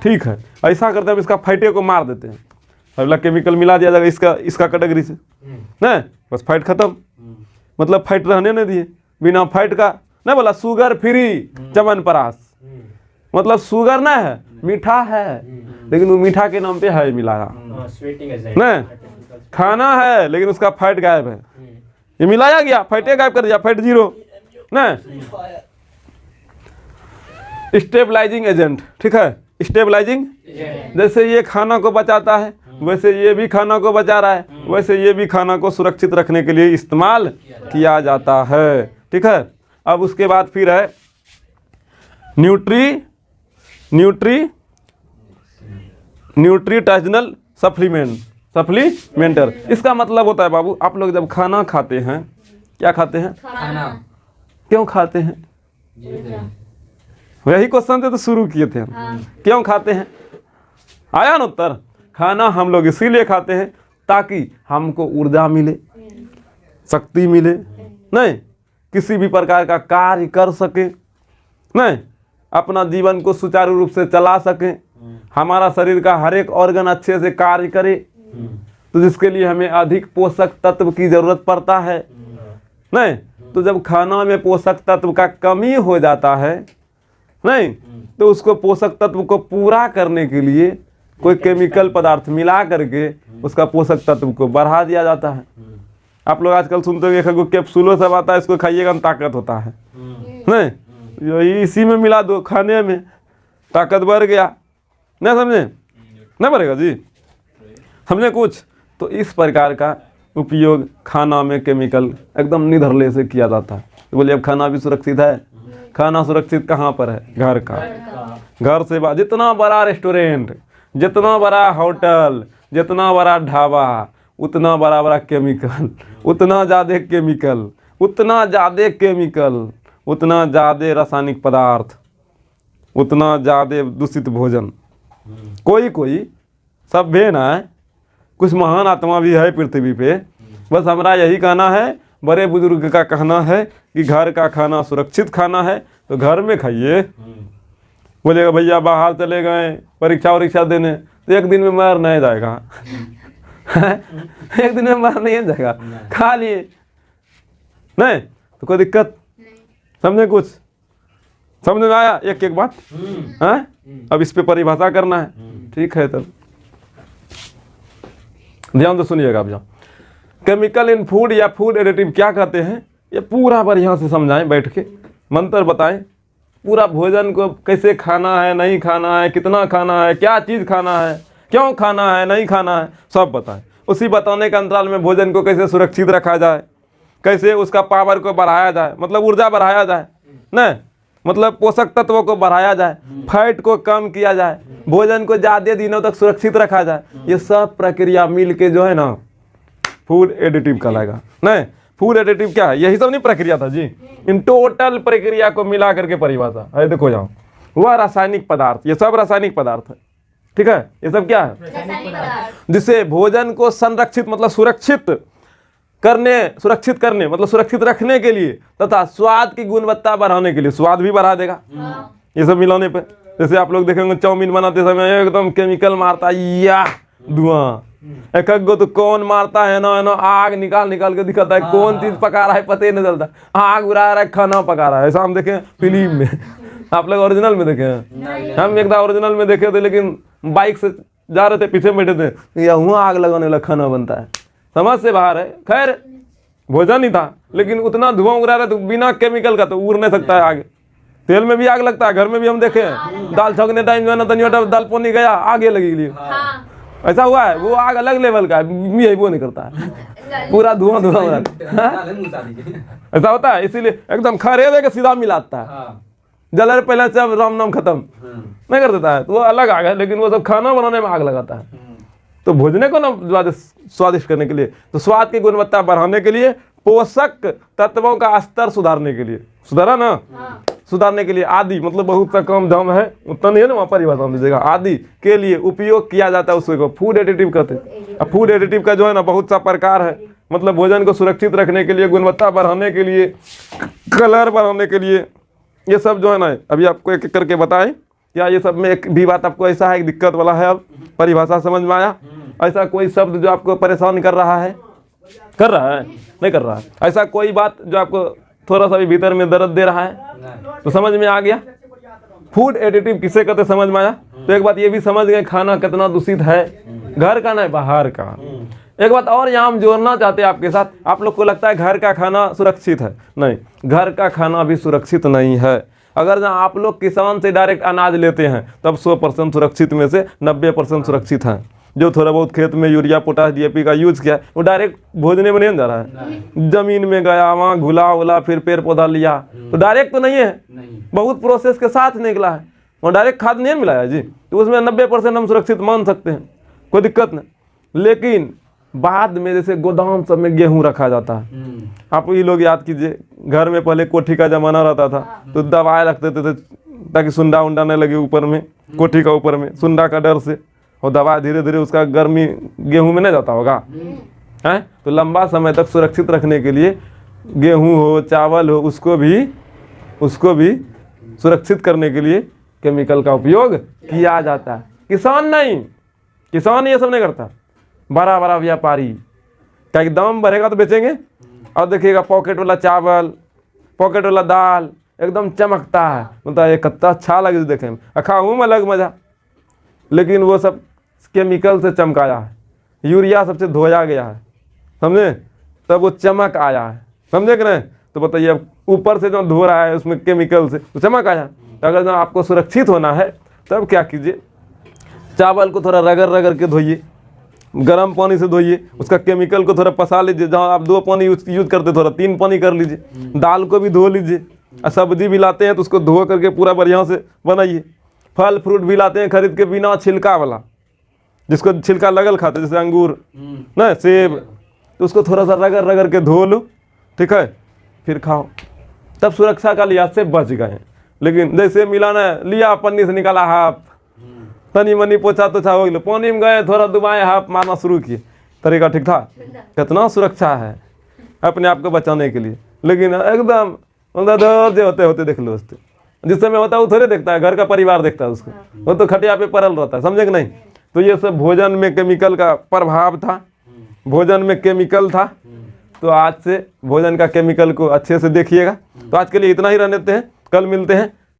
ठीक है। ऐसा करते हैं, इसका फैटे को मार देते हैं, अगला केमिकल मिला दिया जाएगा इसका कैटेगरी से ना, बस फैट खत्म, मतलब फैट रहने नहीं दिए, बिना फैट का नहीं। बोला शुगर फ्री च्यवनप्राश, मतलब शुगर ना है, मीठा है, लेकिन वो मीठा के नाम पे है मिलाया ना, खाना है लेकिन उसका फैट गायब है, ये मिलाया गया, फैटे गायब कर दिया, फैट जीरो ना। स्टेबलाइजिंग एजेंट, ठीक है, स्टेबलाइजिंग, जैसे ये खाना को बचाता है वैसे ये भी खाना को बचा रहा है, वैसे ये भी खाना को सुरक्षित रखने के लिए इस्तेमाल किया जाता है, ठीक है। अब उसके बाद फिर है न्यूट्रिटाइजनल सप्लीमेंटर। इसका मतलब होता है बाबू, आप लोग जब खाना खाते हैं, क्या खाते हैं? खाना। क्यों खाते हैं? यही क्वेश्चन से तो शुरू किए थे हम, क्यों खाते हैं? आया ना उत्तर। खाना हम लोग इसीलिए खाते हैं ताकि हमको ऊर्जा मिले, शक्ति मिले, नहीं किसी भी प्रकार का कार्य कर सके, नहीं अपना जीवन को सुचारू रूप से चला सके, हमारा शरीर का हर एक ऑर्गन अच्छे से कार्य करे, तो जिसके लिए हमें अधिक पोषक तत्व की जरूरत पड़ता है, नहीं। तो जब खाना में पोषक तत्व का कमी हो जाता है, नहीं, तो उसको पोषक तत्व को पूरा करने के लिए कोई केमिकल पदार्थ मिला करके उसका पोषक तत्व को बढ़ा दिया जाता है। आप लोग आजकल सुनते हो कैप्सूलों सब आता है, इसको खाइएगा ताकत होता है, नहीं, यही इसी में मिला दो, खाने में ताकत बढ़ गया, नहीं समझे? नहीं बढ़ेगा जी, समझे कुछ? तो इस प्रकार का उपयोग खाना में केमिकल एकदम निधरले से किया जाता है। तो बोलिए अब खाना भी सुरक्षित है? खाना सुरक्षित कहाँ पर है? घर का। घर से बाहर जितना बड़ा रेस्टोरेंट, जितना बड़ा होटल, जितना बड़ा ढाबा, उतना बड़ा केमिकल, उतना ज़्यादा केमिकल, उतना ज़्यादा रासायनिक पदार्थ, उतना ज़्यादा दूषित भोजन। कोई सब भी ना है, कुछ महान आत्मा भी है पृथ्वी पे। बस हमारा यही कहना है, बड़े बुजुर्ग का कहना है कि घर का खाना सुरक्षित खाना है, तो घर में खाइए। बोलेगा भैया बाहर चले गए परीक्षा देने, तो एक दिन में मर नहीं जाएगा एक दिन में मर नहीं जाएगा, खा लिए, नहीं तो कोई दिक्कत, समझे? कुछ समझ में आया? एक बात है, अब इस पे परिभाषा करना है, ठीक है। तब ध्यान से सुनिएगा आप। जाओ केमिकल इन फूड या फूड एडिटिव क्या कहते हैं, ये पूरा बढ़िया से समझाएं, बैठ के मंत्र बताएं, पूरा भोजन को कैसे खाना है, नहीं खाना है, कितना खाना है, क्या चीज़ खाना है, क्यों खाना है, नहीं खाना है, सब बताएं। उसी बताने के अंतराल में भोजन को कैसे सुरक्षित रखा जाए, कैसे उसका पावर को बढ़ाया जाए, मतलब ऊर्जा बढ़ाया जाए, नहीं मतलब पोषक तत्वों को बढ़ाया जाए, फैट को कम किया जाए, भोजन को ज़्यादा दिनों तक सुरक्षित रखा जाए, ये सब प्रक्रिया मिल के जो है ना फूड एडिटिव कहलाएगा। नहीं, फूड एडिटिव क्या है? यही सब नहीं प्रक्रिया था जी। इन टोटल प्रक्रिया को मिला करके परिभाषा है। देखो जाओ, वह रासायनिक पदार्थ, ये सब रासायनिक पदार्थ है, ठीक है। ये सब क्या है? जिससे भोजन को संरक्षित मतलब सुरक्षित करने मतलब सुरक्षित रखने के लिए तथा स्वाद की गुणवत्ता बढ़ाने के लिए, स्वाद भी बढ़ा देगा ये सब मिलाने पे। जैसे आप लोग देखेंगे चाउमीन बनाते समय एकदम केमिकल मारता है या धुआं, एक गो तो कौन मारता है ना आग निकाल के दिखाता है, कौन चीज पका रहा है पता ही नहीं चलता, आग उड़ा रहा है, खाना पका रहा है। ऐसा हम देखे फिल्म में। आप लोग ओरिजिनल में देखे हैं? हम एक बार ओरिजिनल में देखे थे, लेकिन बाइक से जा रहे थे, पीछे बैठे थे, या हुआ आग लगाने वाला खाना बनता है, समझ से बाहर है। खैर भोजन ही था, लेकिन उतना धुआं उड़ा रहा है तो बिना केमिकल का तो उड़ नहीं सकता है आगे। तेल में भी आग लगता है, घर में भी हम देखे हैं, दाल छौंकने टाइम जो है ना तनियोटा दाल पोनी गया आगे लगी लिए, ऐसा हुआ है। वो आग अलग लेवल का है, यही वो नहीं करता है, पूरा धुआं हो रहा है। ऐसा होता है, इसीलिए एकदम खड़े दे के सीधा मिलाता है, जलर पहले सब राम नाम खत्म नहीं कर देता है, तो वो अलग आग है। लेकिन वो सब खाना बनाने में आग लगाता है। तो भोजने को ना स्वादिष्ट करने के लिए, तो स्वाद की गुणवत्ता बढ़ाने के लिए, पोषक तत्वों का स्तर सुधारने के लिए, सुधारा ना, सुधारने के लिए आदि मतलब बहुत सा कम दाम है, उतना नहीं है ना, वहाँ परिभाषा में दीजिएगा, आदि के लिए उपयोग किया जाता है, उसको फूड एडिटिव कहते हैं। अब फूड एडिटिव का जो है ना बहुत सा प्रकार है, मतलब भोजन को सुरक्षित रखने के लिए, गुणवत्ता बढ़ाने के लिए, कलर बढ़ाने के लिए, ये सब जो है ना अभी आपको एक एक करके बताएं। क्या ये सब में एक भी बात आपको ऐसा है, एक दिक्कत वाला है? अब परिभाषा समझ में आया? ऐसा कोई शब्द जो आपको परेशान कर रहा है? कर रहा है? नहीं कर रहा है? ऐसा कोई बात जो आपको थोड़ा सा भी भीतर में दर्द दे रहा है? तो समझ में आ गया फूड एडिटिव किसे कहते, समझ में आया? तो एक बात ये भी समझ गए खाना कितना दूषित है, घर का नहीं बाहर का। एक बात और यहाँ हम जोड़ना चाहते हैं आपके साथ, आप लोग को लगता है घर का खाना सुरक्षित है, नहीं, घर का खाना भी सुरक्षित नहीं है। अगर जहाँ आप लोग किसान से डायरेक्ट अनाज लेते हैं तब 100% सुरक्षित में से 90% सुरक्षित है। जो थोड़ा बहुत खेत में यूरिया पोटास डीएपी का यूज किया है वो डायरेक्ट भोजने में नहीं जा रहा है, जमीन में गया, वहाँ घुला उला, फिर पेड़ पौधा लिया, तो डायरेक्ट तो नहीं है, बहुत प्रोसेस के साथ निकला है, वो डायरेक्ट खाद नहीं मिलाया जी, तो उसमें 90% हम सुरक्षित मान सकते हैं, कोई दिक्कत नहीं। लेकिन बाद में जैसे गोदाम सब में गेहूं रखा जाता है, आप ये लोग याद कीजिए, घर में पहले कोठी का जमाना रहता था तो दवाई रखते थे ताकि सुंडा उंडा नहीं लगे ऊपर में, कोठी का ऊपर में सुंडा का डर से, और दवा धीरे धीरे उसका गर्मी गेहूं में नहीं जाता होगा है। तो लंबा समय तक सुरक्षित रखने के लिए गेहूं हो चावल हो उसको भी सुरक्षित करने के लिए केमिकल का उपयोग किया जाता है। किसान ये सब नहीं करता, बड़ा बड़ा व्यापारी क्या दाम बढ़ेगा तो बेचेंगे, और देखिएगा पॉकेट वाला चावल, पॉकेट वाला दाल एकदम चमकता है, मतलब ये कितना अच्छा लगे देखे में, खाऊं में अलग मजा, लेकिन वो सब केमिकल से चमकाया है, यूरिया सबसे धोया गया है, समझे, तब वो चमक आया है, समझे कि नहीं? तो बताइए अब ऊपर से जो धो रहा है उसमें केमिकल से तो चमक आया। अगर जो आपको सुरक्षित होना है तब क्या कीजिए, चावल को थोड़ा रगड़ के धोइए, गर्म पानी से धोइए, उसका केमिकल को थोड़ा पसा लीजिए, जहाँ आप 2 पानी यूज करते थोड़ा 3 पानी कर लीजिए, दाल को भी धो लीजिए, सब्जी भी लाते हैं तो उसको धो करके पूरा बढ़िया से बनाइए, फल फ्रूट भी लाते हैं खरीद के बिना छिलका वाला, जिसको छिलका लगल खाते जैसे अंगूर ना सेब, तो उसको थोड़ा सा रगड़ के धो लो, ठीक है, फिर खाओ, तब सुरक्षा का लिहाज से बच गए। लेकिन जैसे मिलाना लिया पन्नी से निकाला हाफ, तनी मनी पोछा तोछा हो गया, पानी में गए थोड़ा दुबाए हाफ मारना शुरू किए, तरीका ठीक था? कितना सुरक्षा है अपने आप को बचाने के लिए। लेकिन एकदम दर्द होते देख लो, उससे जिस समय होता है वो थोड़े देखता है, घर का परिवार देखता है उसको, वो तो खटिया पे पड़ल रहता है, समझे कि नहीं? तो ये सब भोजन में केमिकल का प्रभाव था, भोजन में केमिकल था। तो आज से भोजन का केमिकल को अच्छे से देखिएगा। तो आज के लिए इतना ही रहने देते हैं, कल मिलते हैं